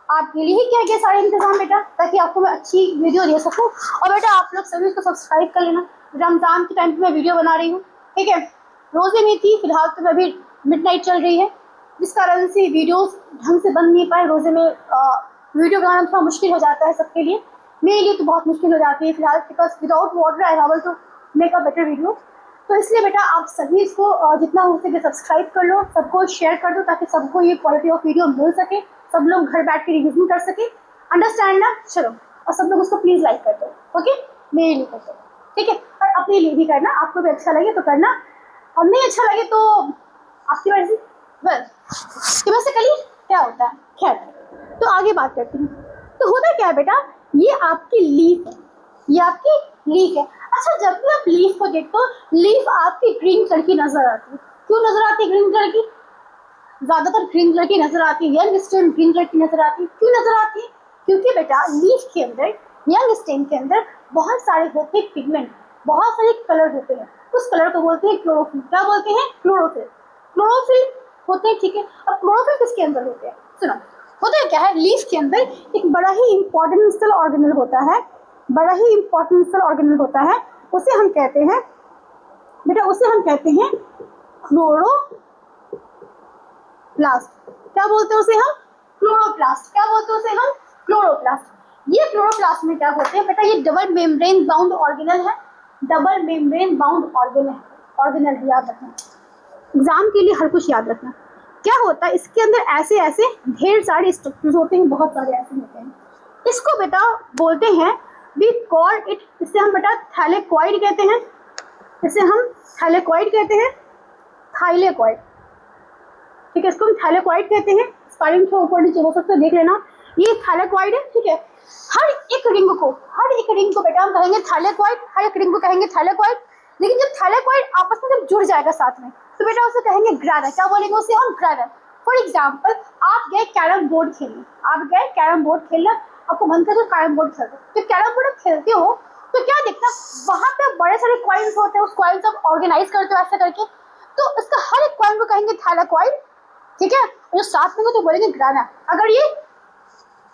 आपके लिए ही किया गया सारे इंतजाम बेटा, ताकि आपको मैं अच्छी वीडियो दे सकूं। और बेटा आप लोग सभी इसको सब्सक्राइब कर लेना, रमजान के टाइम पे मैं वीडियो बना रही हूँ, ठीक है। रोजे में थी फिलहाल, तो अभी मिडनाइट चल रही है, जिस कारण से वीडियोस ढंग से बन नहीं पाए। रोजे में वीडियो बनाना थोड़ा मुश्किल हो जाता है सबके लिए, मेरे लिए तो बहुत मुश्किल हो जाती है फिलहाल, because without water I have to make a better video. तो इसलिए बेटा आप सभी इसको जितना हो सके सब्सक्राइब कर लो, सबको शेयर कर दो, ताकि सबको ये क्वालिटी ऑफ वीडियो मिल सके, सब लोग घर बैठ के रिविजन कर सके, अंडरस्टैंड ना। चलो, और सब लोग उसको प्लीज लाइक कर दो, ओके, मेरे लिए कर दो, ठीक है, और अपने लिए भी करना, आपको भी अच्छा लगे तो करना, और नहीं अच्छा लगे तो आपकी मर्जी। वेल कि वैसे करिए, क्या होता है, खैर तो आगे बात करती हूँ। तो होता क्या है बेटा, ये आपकी लीफ है, ये आपकी लीफ है। अच्छा, जब भी आप लीफ को देखते हो, लीफ आपकी ग्रीन कलर की नजर आती है। क्यों नजर आती है ग्रीन कलर की? ज्यादातर ग्रीन कलर की नजर आती है, यंग स्टेम ग्रीन कलर की नजर आती है। क्यों नजर आती है? क्योंकि बेटा लीफ के अंदर, यंग स्टेम के अंदर बहुत सारे होते हैं पिगमेंट, बहुत सारे कलर होते हैं, उस कलर को बोलते हैं क्लोरोफिल। क्या बोलते हैं? क्लोरोफिल। क्लोरोफिल होते हैं, ठीक है। अब क्लोरोफिल किसके अंदर होते हैं? सुनो, होता है क्या है, लीफ के अंदर एक बड़ा ही इंपॉर्टेंट सेल ऑर्गेनल होता है, बड़ा ही इंपॉर्टेंट सेल ऑर्गेनल होता है, उसे हम कहते हैं बेटा, उसे हम कहते हैं क्लोरोप्लास्ट। क्या बोलते हैं उसे हम? क्लोरोप्लास्ट। क्या बोलते हैं उसे हम? क्लोरोप्लास्ट। ये क्लोरोप्लास्ट में क्या होते हैं बेटा, ये डबल मेम्ब्रेन बाउंड ऑर्गेनल है, डबल मेम्ब्रेन बाउंड ऑर्गेनल याद रखना, एग्जाम के लिए हर कुछ याद रखना। क्या होता है इसके अंदर, ऐसे ऐसे ढेर सारे स्ट्रक्चर्स होते हैं, बहुत सारे ऐसे होते हैं। इसको बेटा बोलते हैं, वी कॉल इट, इसे हम बेटा थैलेकॉइड कहते हैं, इसे हम थैलेकॉइड कहते हैं, थाइलेकॉइड, ठीक है, इसको हम थैलेकॉइड कहते हैं। स्पेलिंग थोड़ा ऊपर नीचे हो सकता है, देख लेना, ये थैलेकॉइड है, ठीक है। हर एक रिंग को बेटा हम कहेंगे थैलेकॉइड, हर एक रिंग को कहेंगे थैलेकॉइड। लेकिन जब थैलेकॉइड आपस में जब जुड़ जाएगा साथ में, तो बेटा उसे कहेंगे ग्रैनर। क्या बोलेंगे उसे हम? ग्रैनर। फॉर एग्जाम्पल, आप गए कैरम बोर्ड खेलने, आपको मन कर कैरम बोर्ड खेलते, तो कैरम बोर्ड खेलते हो तो क्या देखना, वहां पे बड़े सारे कॉइन्स होते हैं, उस कॉइन्स आप ऑर्गेनाइज करते हो ऐसे करके, तो इसका हर एक कॉइन को कहेंगे थैलेकॉइड, ठीक है। जो साथ में तो बोलेंगे ग्रैनर। अगर ये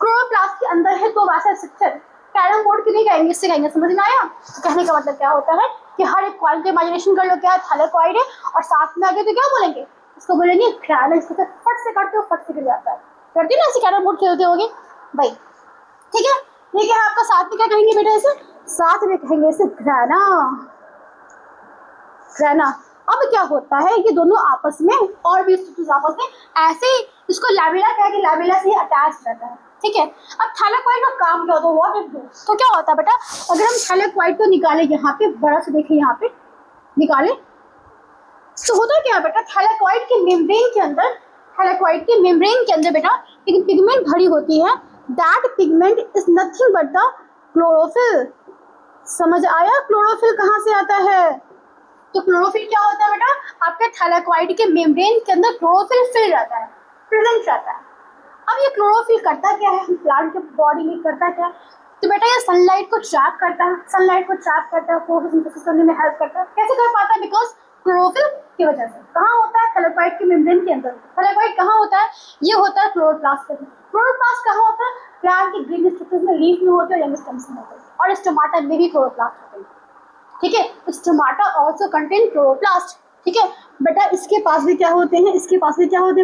क्लोरोप्लास्ट के अंदर है तो वैसा स्ट्रक्चर कैरम बोर्ड की नहीं कहेंगे, इससे कहेंगे। समझ में आया? कहने का मतलब क्या होता है कि हर एक कॉइन का इमेजिनेशन कर लो, क्या थैलेकॉइड है, और साथ में आगे तो क्या बोलेंगे, इसको बोलेंगे ग्रैनर। इसको फट से करते हो, फट से गिर जाता है, करते ना ऐसे कैरम बोर्ड खेलते होगे भाई, ठीक है। ये क्या है आपका, साथ में क्या कहेंगे बेटा, इसे साथ में कहेंगे इसे ग्रैना। अब क्या होता है, ये दोनों आपस में और भी आपस में ऐसे ही, इसको लैमेला कहेंगे, लैमेला से अटैच रहता है, ठीक है। अब थैलेकॉइड का काम क्या होता है, व्हाट इट डू, तो क्या होता है बेटा, अगर हम थैलेकॉइड को निकाले, यहाँ पे बड़ा से देखें, यहाँ पे निकाले, तो होता क्या है बेटा, थैलेकॉइड के मेम्ब्रेन के अंदर बेटा एक पिगमेंट भरी होती है, that pigment is nothing but the chlorophyll. समझ आया क्लोरोफिल कहाँ से आता है? तो क्लोरोफिल क्या होता है बेटा, आपके थैलेकॉइड के मेम्ब्रेन के अंदर क्लोरोफिल फिल रहता है, प्रेजेंट रहता है। अब ये क्लोरोफिल करता क्या है, प्लांट के बॉडी में करता क्या है, तो बेटा ये सनलाइट को ट्रैप करता है, फोटोसिंथेसिस करने में हेल्प करता है। कैसे कर पाता है? बिकॉज क्लोरोफिल की वजह से। कहाँ होता है? थैलेकॉइड के मेम्ब्रेन के अंदर। थैलेकॉइड कहाँ होता है? ये होता है क्लोरोप्लास्ट के अंदर। क्लोरोप्लास्ट कहाँ होता है? प्लांट के ग्रीन स्ट्रक्चर्स में, लीफ में होते हैं, यंग स्टेम्स में होते हैं, और स्टोमाटा में भी क्लोरोप्लास्ट होते हैं, ठीक है। स्टोमाटा ऑल्सो कंटेन क्लोरोप्लास्ट, ठीक है। बेटा इसके पास भी क्या होते हैं,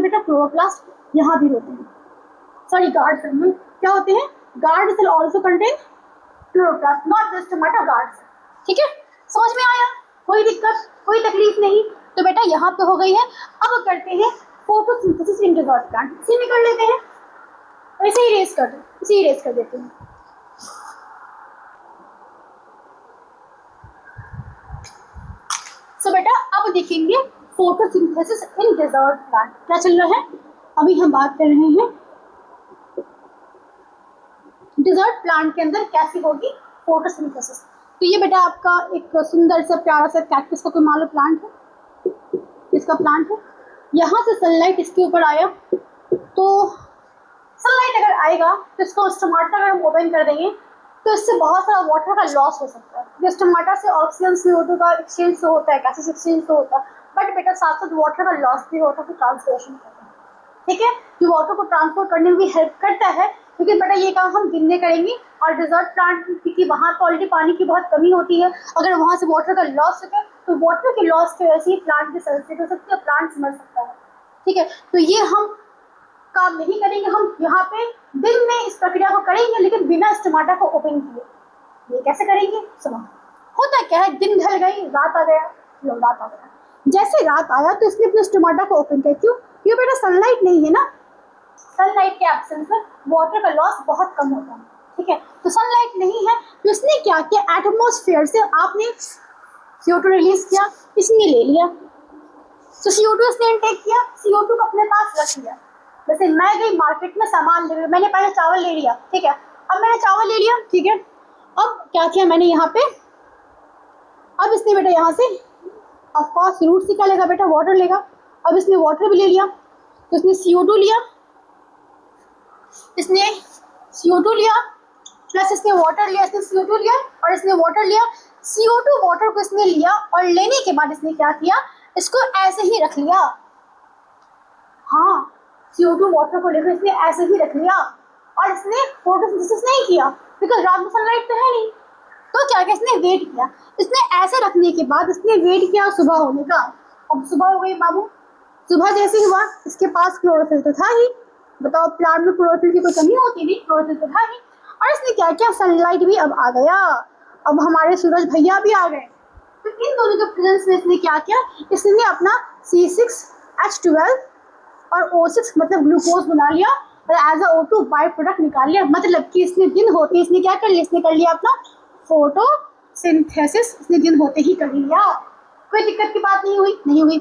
बेटा क्लोरोप्लास्ट, यहाँ भी होते हैं, सॉरी गार्ड सेल में क्या होते हैं, guard cell also contain chloroplast, not the stomata, guard cell, ठीक है। समझ में आया? कोई दिक्कत, कोई तकलीफ नहीं। तो बेटा यहाँ पे हो गई है। अब करते हैं फोटोसिंथेसिस इन डिजॉर्ड प्लांट, इसी में कर लेते हैं, ऐसे ही इरेज कर देते हैं। सो बेटा अब देखेंगे फोटोसिंथेसिस इन डेजर्ट प्लांट। क्या चल रहा है? अभी हम बात कर रहे हैं डेजर्ट प्लांट के अंदर कैसी होगी फोटोसिंथेसिस। तो ये बेटा आपका एक सुंदर सा प्यारा सा कैक्टस का कोई मान लो प्लांट है, इसका प्लांट है। यहाँ से सनलाइट इसके ऊपर आया, तो सनलाइट अगर आएगा तो इसको स्टोमाटा अगर हम ओपन कर देंगे तो इससे बहुत सारा वाटर का लॉस हो सकता है। ये स्टोमाटा से ऑक्सीजन CO2 का एक्सचेंज तो होता है, गैसेस एक्सचेंज तो होता है, बट बेटा साथ साथ वाटर का लॉस भी होता है, ट्रांसपोर्टेशन करता है। ठीक है, जो वाटर को ट्रांसपोर्ट करने में भी हेल्प करता है, क्योंकि बेटा ये काम हम दिन में करेंगे और डेजर्ट प्लांट क्योंकि वहाँ पर ऑलरेडी पानी की बहुत कमी होती है, अगर वहाँ से वाटर का लॉस होगा तो वाटर के लॉस की वजह से प्लांट की सल्फेट हो सकती है, प्लांट मर सकता है। ठीक है, तो ये हम काम नहीं करेंगे, हम यहाँ पे दिन में इस प्रक्रिया को करेंगे लेकिन बिना स्टोमाटा को ओपन किए। ये कैसे करेंगे सुनो। होता क्या है, दिन ढल गई, रात आ गया, रात आ गया, जैसे रात आया तो इसने अपने स्टोमाटा को ओपन किया। क्यों? क्योंकि बेटा सनलाइट नहीं है ना, सनलाइट के एब्सेंस में वाटर का लॉस बहुत कम होता है। ठीक है, तो सनलाइट नहीं है तो इसने क्या किया, एटमॉस्फेयर से आपने CO2 रिलीज किया, इसने ले लिया, तो CO2 इसने इनटेक किया, CO2 को अपने पास रख लिया। जैसे मैं गई मार्केट में सामान ले रही, मैंने पहले चावल ले लिया, ठीक है, अब मैंने चावल ले लिया, ठीक है, अब क्या किया मैंने यहाँ पे, अब इसने बेटा यहाँ से ऑफकोर्स रूट से क्या लेगा बेटा, वाटर लेगा। अब इसने वाटर भी ले लिया, तो इसने CO2 लिया, इसने CO2 लिया प्लस इसने वाटर लिया, इसने CO2 लिया और इसने वाटर लिया। CO2 वाटर को इसने लिया और लेने के बाद इसने क्या किया, इसको ऐसे ही रख लिया। हाँ, CO2 वाटर को लेकर इसने ऐसे ही रख लिया और इसने फोटोसिंथेसिस नहीं किया बिकॉज रात में सनलाइट तो है नहीं। तो क्या किया, इसने वेट किया। इसने ऐसे रखने के बाद इसने वेट किया सुबह होने का। अब सुबह हो गई बाबू, सुबह जैसे ही हुआ इसके पास क्लोरोफिल तो था ही। बताओ प्लांट में क्लोरोफिल की कोई कमी होती नहीं, क्लोरोफिल तो था ही। और इसने क्या किया, सनलाइट भी अब आ गया, अब हमारे सूरज भैया भी आ गए। तो इन दोनों के प्रेजेंस में इसने क्या किया, इसने अपना C6H12 और O6 मतलब ग्लूकोज बना लिया और as a O2 by product निकाल लिया। मतलब कि इसने दिन होते इसने क्या कर लिया, इसने कर लिया अपना फोटोसिंथेसिस, इसने दिन होते ही कर लिया। कोई दिक्कत की बात नहीं हुई, नहीं हुई।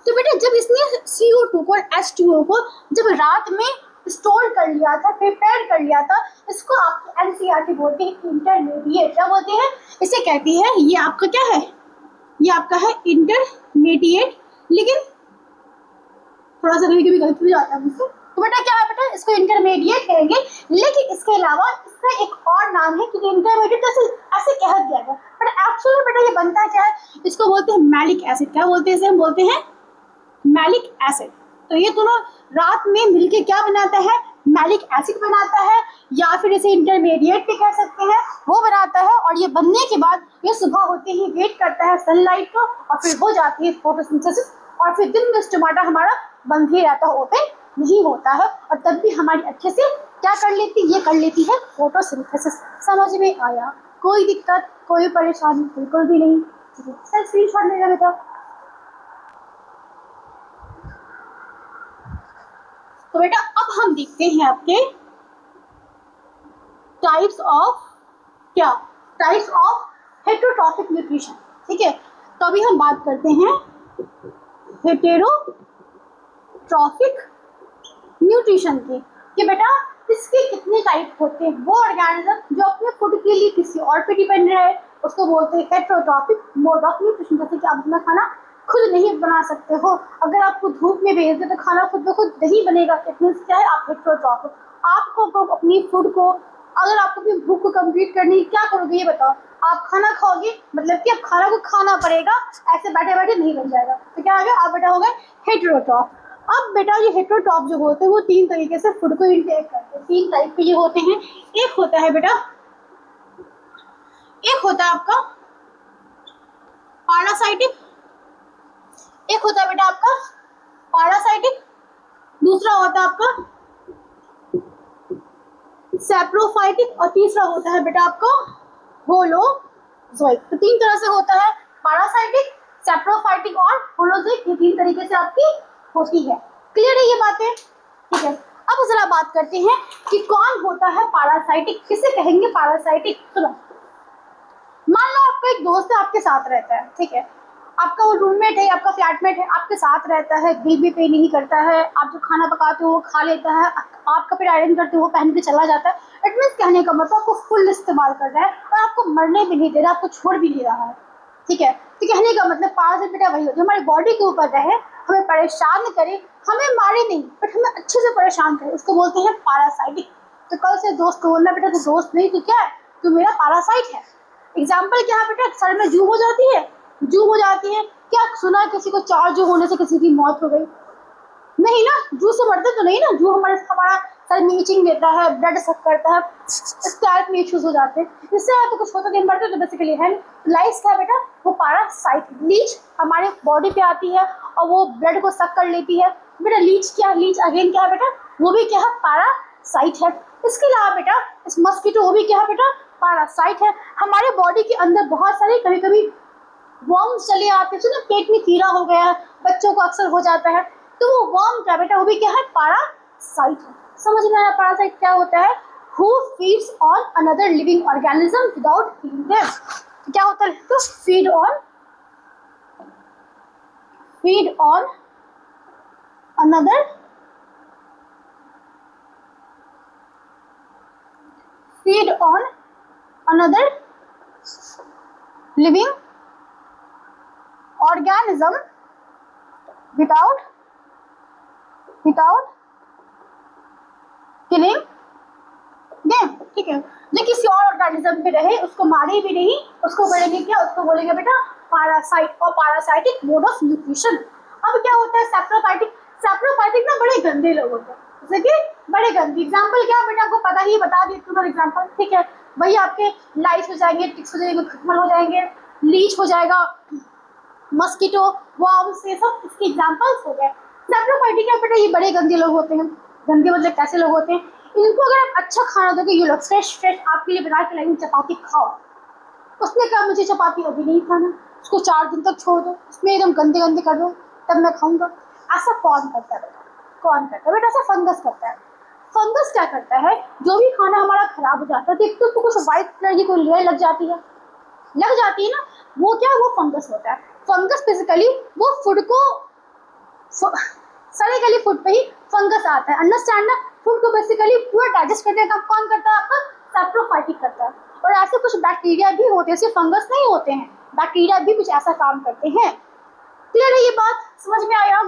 तो बेटा जब इसने CO2 को और H2O को जब रात में स्टोर कर लिया था, प्रिपेयर कर लिया था, इसको आपके NCERT बोलते हैं इंटरमीडिएट। क्या बोलते हैं इसे, कहती है ये आपका क्या है, ये आपका है इंटरमीडिएट। लेकिन थोड़ा सा कभी कभी गलती हो जाता है मुझसे, तो बेटा क्या है बेटा, इसको इंटरमीडिएट कहेंगे। लेकिन इसके अलावा इसका एक और नाम है, क्योंकि इंटरमीडिएट ऐसे कह दिया गया, बट एक्चुअली बेटा ये बनता है क्या है, इसको बोलते हैं मैलिक एसिड। क्या बोलते हैं इसे, हम बोलते हैं मैलिक एसिड। तो ये दोनों रात में मिलके क्या बनाता है, मैलिक एसिड बनाता है, या फिर इसे इंटरमीडिएट भी कह सकते हैं, वो बनाता है। और ये बनने के बाद ये सुबह होते ही वेट करता है सनलाइट को और फिर हो जाती है फोटोसिंथेसिस। और फिर दिन में स्टोमाटा हमारा बंद ही रहता है, ओपन नहीं होता है, और तब भी हमारी अच्छे से क्या कर लेती, ये कर लेती है फोटोसिंथेसिस। समझ में आया? कोई दिक्कत, कोई परेशानी बिल्कुल भी नहीं। सर स्क्रीनशॉट ले बेटा। तो बेटा अब हम देखते हैं आपके टाइप्स ऑफ क्या, टाइप्स ऑफ हेटेरोट्रॉफिक न्यूट्रिशन। ठीक है, तो अभी हम बात करते हैं हेटेरोट्रॉफिक न्यूट्रिशन की कि बेटा इसके कितने टाइप होते हैं। वो ऑर्गेनिज्म जो अपने फूड के लिए किसी और पे डिपेंड रहे उसको बोलते हैं हेटेरोट्रॉफिक मोड ऑफ न्यूट्रिशन। जैसे कि आप अपना खाना खुद नहीं बना सकते हो, अगर आपको धूप में भेज दे तो खाना खुद ब खुद नहीं बनेगा। इट मीन्स क्या है, आप हेटेरोट्रॉफिक। आपको अपनी फूड को, अगर आपको अपनी भूख को कंप्लीट करनी, क्या करोगे ये बताओ। आप खाना खाओगे, मतलब कि आप खाना को खाना पड़ेगा, ऐसे बैठे बैठे नहीं बन जाएगा। तो क्या आ गया, आप बेटा हो गए हेटेरोट्रॉफ। अब बेटा ये हेटेरोट्रॉफ जो होते हैं वो तीन तरीके से फूड को इंटेक करते हैं। तीन टाइप के ये होते हैं। एक होता है बेटा, एक होता है आपका पैरासाइटिक, एक होता है बेटा आपका पैरासाइटिक, दूसरा होता है आपका सैप्रोफाइटिक और तीसरा होता है बेटा आपका होलोजोइक। तो तीन तरह से होता है, पैरासाइटिक, सैप्रोफाइटिक और होलोजोइक। ये तीन तरीके से आपकी होती है। क्लियर है ये बातें? ठीक है, अब जरा बात करते हैं कि कौन होता है पैरासाइटिक, किसे कहेंगे पैरासाइटिक। सुनो, मान लो आपका एक दोस्त है, आपके साथ रहता है, ठीक है, आपका वो रूममेट है, आपका फ्लैटमेट है, आपके साथ रहता है, बिल भी पे नहीं करता है, आप जो खाना पकाते हो वो खा लेता है, आप कपड़े आयरन करते हो वो पहन के चला जाता है। इट मीन्स कहने का मतलब आपको फुल इस्तेमाल कर रहा है और आपको मरने भी नहीं दे रहा, आपको छोड़ भी नहीं रहा है, ठीक है। तो कहने का मतलब पारासाइट बेटा वही होती है, हमारी बॉडी के ऊपर रहे, हमें परेशान करे, हमें मारे नहीं बट हमें अच्छे से परेशान करे, उसको बोलते हैं पारासाइटिक। तो कल से दोस्त को बोलना बेटा तू दोस्त नहीं, तू क्या है, तू मेरा पारासाइट है। एग्जाम्पल क्या है बेटा, सर में जू हो जाती है, जू हो जाती है, क्या सुना है किसी को 4 जू होने से किसी की मौत हो गई? नहीं ना, जू से मरते तो नहीं ना, जू हमारा सर में इचिंग देता है, ब्लड सक करता है, स्कैल्प में इश्यूज हो जाते हैं, इससे तो कुछ होता नहीं, मरते तो बेसिकली है। लाइस क्या है बेटा, वो पारासाइट, लीच हमारे बॉडी पे आती है और वो ब्लड को सक कर लेती है। बेटा लीच क्या, लीच अगेन क्या है बेटा, वो भी क्या है, पारासाइट है। इसके अलावा बेटा इस मस्कीटो, वो भी क्या है बेटा, पारासाइट है। हमारे बॉडी के अंदर बहुत सारे कभी कभी वर्म्स चले आते हैं, पेट में कीड़ा हो गया है, बच्चों को अक्सर हो जाता है, तो वो वर्म क्या बेटा, वो भी क्या है, पारासाइट है। समझ में आया पारासाइट क्या होता है? Who feeds on another living organism without killing them. क्या होता है? तो feed on another living organism without killing them, ठीक है। जो किसी और ऑर्गेनिज्म पे रहे, उसको मारे भी नहीं, उसको बोलेंगे क्या, उसको बोलेंगे बेटा पारासाइट और पारासाइटिक मोड ऑफ न्यूट्रिशन। अब क्या होता है सैप्रोफाइटिक, सैप्रोफाइटिक ना बड़े गंदे लोग होते हैं, जैसे कि बड़े गंदे। एग्जाम्पल क्या बेटा, आपको पता ही, बता दी तुम्हारा एग्जाम्पल, ठीक है। वही आपके लाइस हो जाएंगे, टिक्स हो जाएंगे, खटमल हो जाएंगे, लीच हो जाएगा, मस्कीटो, वर्म्स, ये सब इसके एग्जाम्पल्स हो गए। सैप्रोफाइटिक क्या बेटा, ये बड़े गंदे लोग होते हैं। गंदे मतलब कैसे लोग होते हैं? इनको अगर आप अच्छा खाना दोगे, ये लोग फ्रेश आपके लिए बना के लाएंगे, चपाती खाओ। उसने कहा मुझे चपाती अभी नहीं खाना, उसको 4 दिन तक छोड़ दो, उसमें एकदम गंदे गंदे कर दो, तब मैं खाऊंगा। ऐसा कौन करता है बेटा? कौन करता है बेटा? ऐसा फंगस करता है। फंगस क्या करता है, जो भी खाना हमारा खराब हो जाता है, देखते उसको कुछ व्हाइट कलर की कोई लेयर लग जाती है ना, वो क्या, वो फंगस होता है। फंगस बेसिकली वो फूड को सड़े गली फूड पे ही फंगस आता है, अंडरस्टैंड ना। फूड को बेसिकली पूरा डाइजेस्ट करने का कौन करता है? आपका सैप्रोफाइटिक करता है। और ऐसे कुछ बैक्टीरिया भी होते हैं, सिर्फ फंगस नहीं होते हैं, बैक्टीरिया भी कुछ ऐसा काम करते हैं। क्लियर है ये बात? समझ में आया?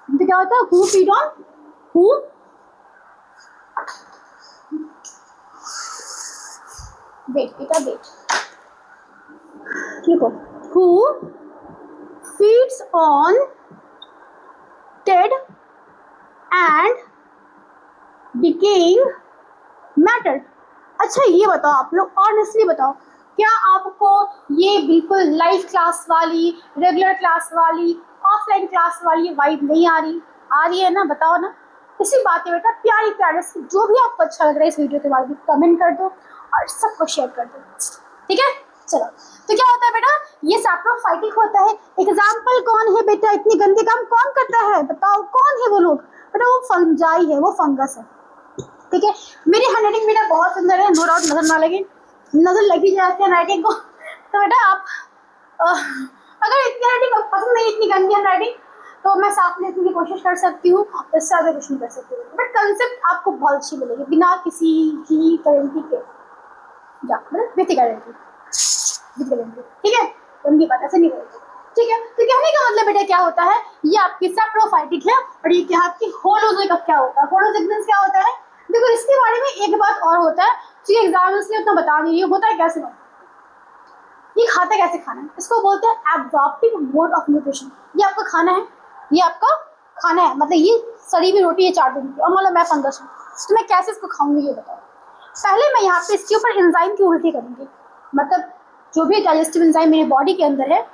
तो क्या होता है, हु फीड ऑन वेट बेटा वेट, देखो, who feeds on dead and decaying matter. अच्छा ये बताओ आप लोग, ऑनेस्टली बताओ, क्या आपको ये बिल्कुल लाइव क्लास वाली, रेगुलर क्लास वाली, ऑफलाइन क्लास वाली वाइब नहीं आ रही है ना? बताओ ना। इसी बात है बेटा, प्यारी प्यारे से जो भी आपको अच्छा लग रहा है इस वीडियो के बाद कमेंट कर दो और सबको शेयर कर दो, ठीक है। चलो, तो क्या होता है बेटा, ये सैप्रोफाइटिक होता है। एग्जाम्पल कौन है बेटा, इतनी गंदे काम कौन करता है? बताओ कौन है वो लोग? बेटा वो फंजाई है, वो फंगस है, ठीक है। मेरी हैंडराइटिंग बेटा बहुत सुंदर है, नो डाउट, नजर ना लगे, नजर लगी जाती है राइटिंग को। तो बेटा आप अगर इतनी राइटिंग पसंद नहीं, इतनी गंदी हैंडराइटिंग, तो मैं साफ लिखने की कोशिश कर सकती हूँ, इससे आगे कुछ नहीं कर सकती, बट कंसेप्ट आपको बहुत अच्छी मिलेगी बिना किसी की गारंटी के, मतलब विथ गारंटी, ठीक है। गंदी बात ऐसे नहीं बोलती, ठीक है। तो कहने का मतलब बेटा क्या होता है, ये आपकी सैप्रोफाइटिक है और ये क्या आपकी होलोजिक क्या होता है? होलोजिक मींस क्या होता है? देखो इसके बारे में एक बात और होता है, जो एग्जाम में इसलिए उतना बता नहीं रही हूँ, होता है कैसे ना, ये खाता कैसे खाना है, इसको बोलते हैं एब्जॉर्प्टिव मोड ऑफ न्यूट्रिशन। ये आपका खाना है, ये आपका खाना है, मतलब ये सड़ी हुई रोटी है 4 दिन की, और मतलब मैं फंगस हूँ, तो मैं कैसे इसको खाऊंगी ये बताओ। पहले मैं यहाँ पे इसके ऊपर एंजाइम की उल्टी करूँगी, मतलब जो भी डाइजेस्टिव एंजाइम मेरी बॉडी के अंदर है,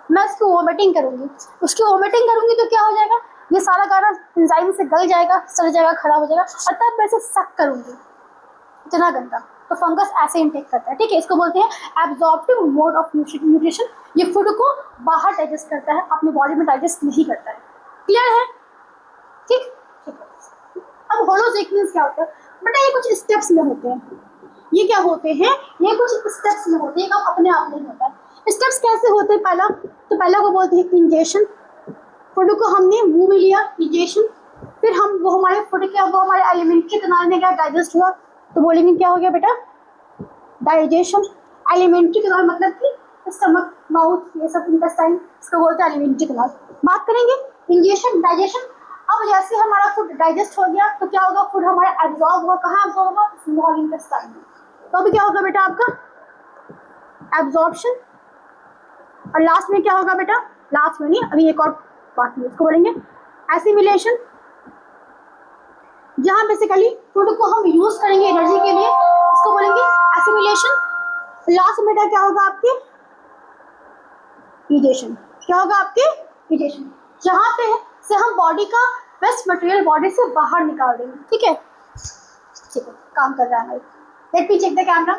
मैं उसकी वोमिटिंग करूँगी। उसकी वोमिटिंग करूँगी तो क्या हो जाएगा, ये सारा गाना एंजाइम से गल जाएगा, सड़ जाएगा, खराब हो जाएगा, और तब मैं इसे सक करूँगी, इतना गंदा। तो फंगस ऐसे इनटेक करता है, ठीक है। इसको बोलते हैं एब्जॉर्प्टिव मोड ऑफ न्यूट्रिशन। ये फूड को बाहर डाइजेस्ट करता है, अपनी बॉडी में डाइजेस्ट नहीं करता है। क्लियर है? ठीक है। अब होलोजिक मींस क्या होता है बेटा, ये कुछ स्टेप्स में होते हैं। ये क्या होते हैं, ये कुछ स्टेप्स में होते हैं, काम अपने आप नहीं होता है। स्टेप्स कैसे होते हैं? पहला तो पहला को बोलते हैं इंजेक्शन। फूड को हमने मुंह में लिया, इंजेक्शन, फिर हम वो हमारे फूड क्या वो हमारे एलिमेंट्री कैनाल में क्या डाइजेस्ट हुआ, तो बोलेंगे क्या हो गया बेटा? डाइजेशन। एलिमेंट्री कैनाल मतलब कि स्टमक, माउथ, ये सब इंटेस्टाइन, इसको बोलते हैं एलिमेंट्री कैनाल। बात करेंगे इंजेक्शन, डाइजेशन। अब जैसे हमारा फूड डाइजेस्ट हो गया तो क्या होगा? फूड हमारा एब्जॉर्ब होगा, कहाँ एब्जॉर्ब होगा? स्मॉल इंटेस्टाइन में। तो अभी क्या होगा बेटा आपका? एब्जॉर्प्शन। और लास्ट में क्या होगा बेटा? लास्ट में नहीं, अभी एक और बाकी है, इसको बोलेंगे एसिमिलेशन, जहाँ बेसिकली फूड को हम यूज करेंगे एनर्जी के लिए, इसको बोलेंगे एसिमिलेशन। लास्ट में बेटा क्या होगा आपके? डाइजेशन। क्या होगा आपके? डाइजेशन, जहाँ पे से हम बॉडी का वेस्ट मटेरियल बॉडी से बाहर निकाल देंगे। ठीक है, ठीक है, काम कर रहा है। Let me check the camera.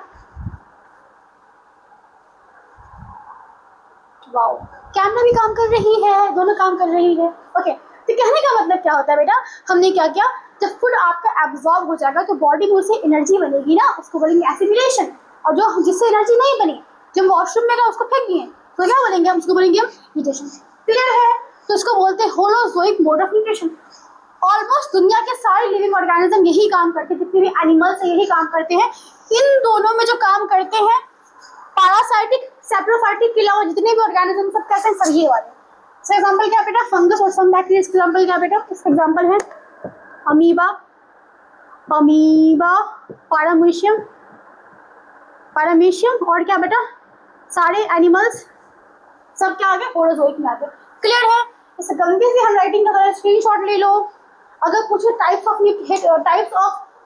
Wow, camera भी काम कर रही है, दोनों काम कर रही है। ओके, तो कहने का मतलब क्या होता है बेटा? हमने क्या किया, जब फूड आपका एब्जॉर्ब हो जाएगा तो बॉडी में उसे एनर्जी बनेगी ना, उसको बोलेंगे एसिमिलेशन। और जो जिससे एनर्जी नहीं बनी, जब वॉशरूम में गया उसको फेंक दिए, तो क्या बोलेंगे हम? उसको बोलेंगे हम डाइजेशन। क्लियर है? तो इसको बोलते हैं holozoic mode of nutrition. Almost दुनिया के सारे लिविंग ऑर्गेनिज्म यही काम करते हैं, जितने भी एनिमल्स हैं यही काम करते हैं। इन दोनों में जो काम करते हैं, पैरासाइटिक, सैप्रोफाइटिक के अलावा जितने भी ऑर्गेनिज्म सब कैसे हैं? सब ये वाले। इसका एग्जांपल क्या बेटा? फंगस और सम बैक्टीरिया। इसका एग्जांपल क्या बेटा? इसका एग्जांपल है अमीबा, अमीबा, पैरामीशियम, पैरामीशियम, और क्या बेटा? सारे एनिमल्स सब क्या आ गए? होलोजोइक में आ गए। क्लियर है? इसे गलती से हम राइटिंग का स्क्रीनशॉट ले लो। अगर कुछ टाइप्स ऑफ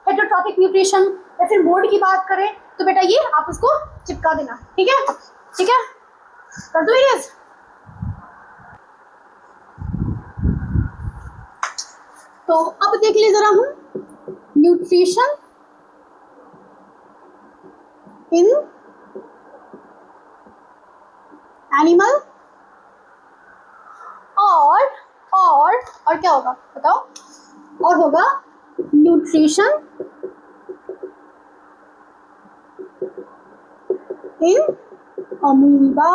हेटेरोट्रॉपिक न्यूट्रिशन या फिर मोड की बात करें तो बेटा ये आप उसको चिपका देना। ठीक है, ठीक है, कर दो ये। तो अब देख लीजिए जरा हम न्यूट्रिशन इन एनिमल और क्या होगा बताओ? और होगा न्यूट्रिशन इन अमीबा।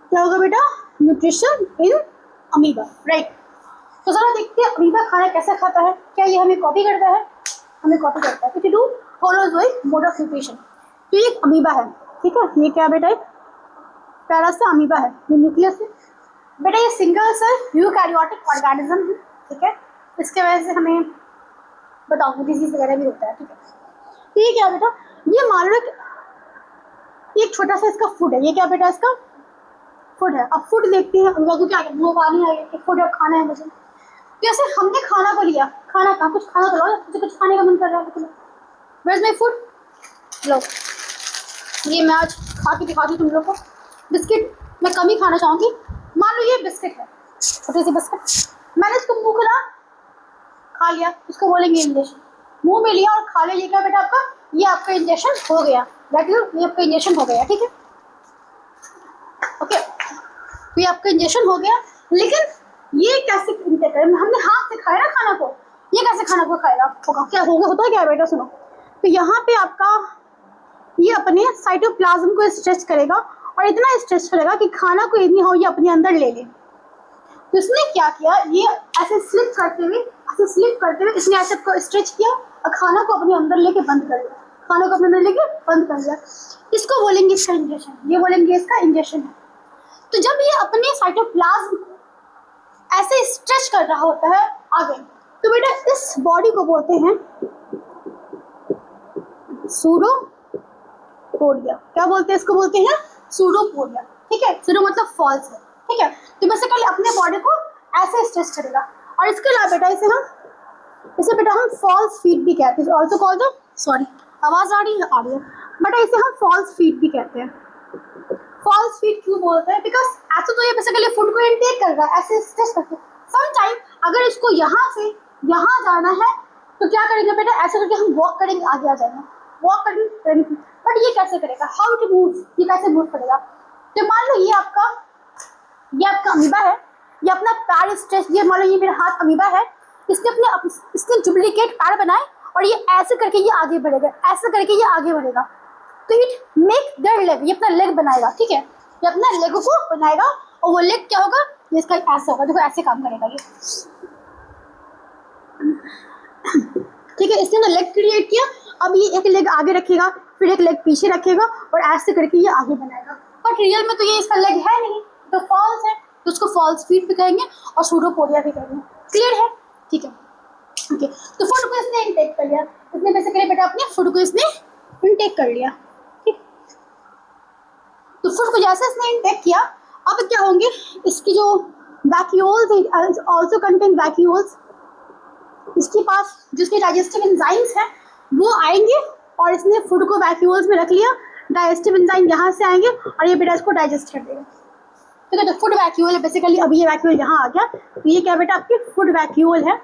क्या होगा बेटा? Nutrition in amoeba, right. तो जरा देखते हैं अमीबा खाना कैसे खाता है। क्या ये हमें कॉपी करता है? हमें कॉपी करता है। Two holozoic mode of nutrition. तो ये एक अमीबा है, ठीक है। ये क्या बेटा? पैरासा अमीबा है, ये न्यूक्लियस है बेटा। ये सिंगल सेल यूकैरियोटिक ऑर्गेनिज्म है, ठीक है। इसके वजह से हमें बताऊंगी डिजीज वगैरह भी होता है, ठीक है। तो ये क्या बेटा? ये मान लो एक छोटा सा इसका फूड है। ये क्या बेटा? इसका फूड है। अब फूड देखते हैं अमीबा को, क्या मुँह पानी आ गया, फूड है, खाना है मुझे। जैसे हमने खाना को लिया, खाना कहाँ? कुछ खाना तो लो, मुझे कुछ खाने का मन कर रहा है, तो वेयर इज माय फूड? लो, ये मैं आज खा के दिखाती हूँ तुम लोग को। बिस्किट मैं कम ही खाना चाहूँगी। मान लो ये बिस्किट है, छोटी सी बिस्किट, मैंने इसको मुँह खुला खा लिया, इसको बोलेंगे इंजेक्शन। मुँह में लिया और खा लिया, ये क्या बेटा आपका? ये आपका इंजेक्शन हो गया। ये आपका इंजेक्शन हो गया, ठीक है, ओके। तो ये आपका इंजेक्शन हो गया। लेकिन ये कैसे इंटेक करें? हमने हाथ से खाया ना खाना को, ये कैसे खाना को खाएगा? होगा क्या? होता है क्या बेटा? सुनो, तो यहाँ पे आपका ये अपने साइटोप्लाज्म को स्ट्रेच करेगा और इतना स्ट्रेच करेगा कि खाना को इतनी हो ये अपने अंदर ले ले। तो इसने क्या किया? ये ऐसे स्लिप करते हुए इसने ऐसे को स्ट्रेच किया और खाना को अपने अंदर लेके बंद कर दिया। खाना को अपने अंदर लेके बंद कर दिया। इसको बोलेंगे इसका इंजेक्शन, ये बोलेंगे इसका इंजेक्शन है। तो जब ये अपने साइटोप्लाज्म ऐसे स्ट्रेच कर रहा होता है आगे, तो बेटा इस बॉडी को बोलते हैं सूडोपोडिया। क्या बोलते हैं इसको? बोलते हैं सूडोपोडिया, ठीक है। सूडो मतलब फॉल्स है, ठीक है। तो बेसिकली अपने बॉडी को ऐसे स्ट्रेच करेगा। और इसके अलावा बेटा इसे बेटा हम फॉल्स फीट भी कहते हैं। ऑल्सो कॉल्ड द, सॉरी आवाज आ रही है बेटा, इसे हम फॉल्स फीट भी कहते हैं। फॉल्स फीट क्यों बोलते हैं? बिकॉज ऐसे तो ये बेसिकली फूड को इनटेक कर रहा है, ऐसे स्ट्रेच करके। सम टाइम अगर इसको यहाँ से यहाँ जाना है तो क्या करेंगे बेटा? ऐसे करके हम वॉक करेंगे, आगे आ जाएंगे, वॉक करेंगे। बट ये कैसे करेगा? How to move? ये कैसे मूव करेगा? तो मान लो ये आपका अमीबा है, ये अपना पैर स्ट्रेच, ये मान लो ये मेरा हाथ अमीबा है, इसने डुप्लीकेट पैर बनाए और ये ऐसे करके ये आगे बढ़ेगा, ऐसे करके ये आगे बढ़ेगा। तो इट मेक देयर लेग, ये अपना लेग बनाएगा, ठीक है, ये अपना लेग को बनाएगा और वो लेग क्या होगा, ये इसका ऐसा होगा, देखो ऐसे काम करेगा ये, ठीक है। इसने ना लेग क्रिएट किया, अब ये एक लेग आगे रखेगा, फिर एक लेग पीछे रखेगा और ऐसे करके ये आगे बनाएगा। बट रियल में तो ये इसका लेग है नहीं, तो फॉल्स है, तो उसको फॉल्स फीट भी कहेंगे और सूडोपोडिया भी कहेंगे। क्लियर है, ठीक है, ओके। तो फूड को इसने इनटेक कर लिया, इसने बेसिकली बेटा अपने फूड को इसने इनटेक कर लिया, ठीक। तो फूड को जैसे इसने इनटेक किया, अब क्या होंगे, इसकी जो वैक्यूल्स आल्सो कंटेन वैक्यूल्स, इसके पास जिसके डाइजेस्टिव एंजाइम्स हैं वो आएंगे और इसने फूड को वैक्यूल्स में रख लिया, डाइजेस्टिव एंजाइम यहाँ से आएंगे और ये बेटा इसको डाइजेस्ट कर देगा, ठीक है। तो फूड वैक्यूल है बेसिकली, अभी ये वैक्यूल यहाँ आ गया, तो ये क्या बेटा आपकी फूड वैक्यूल है,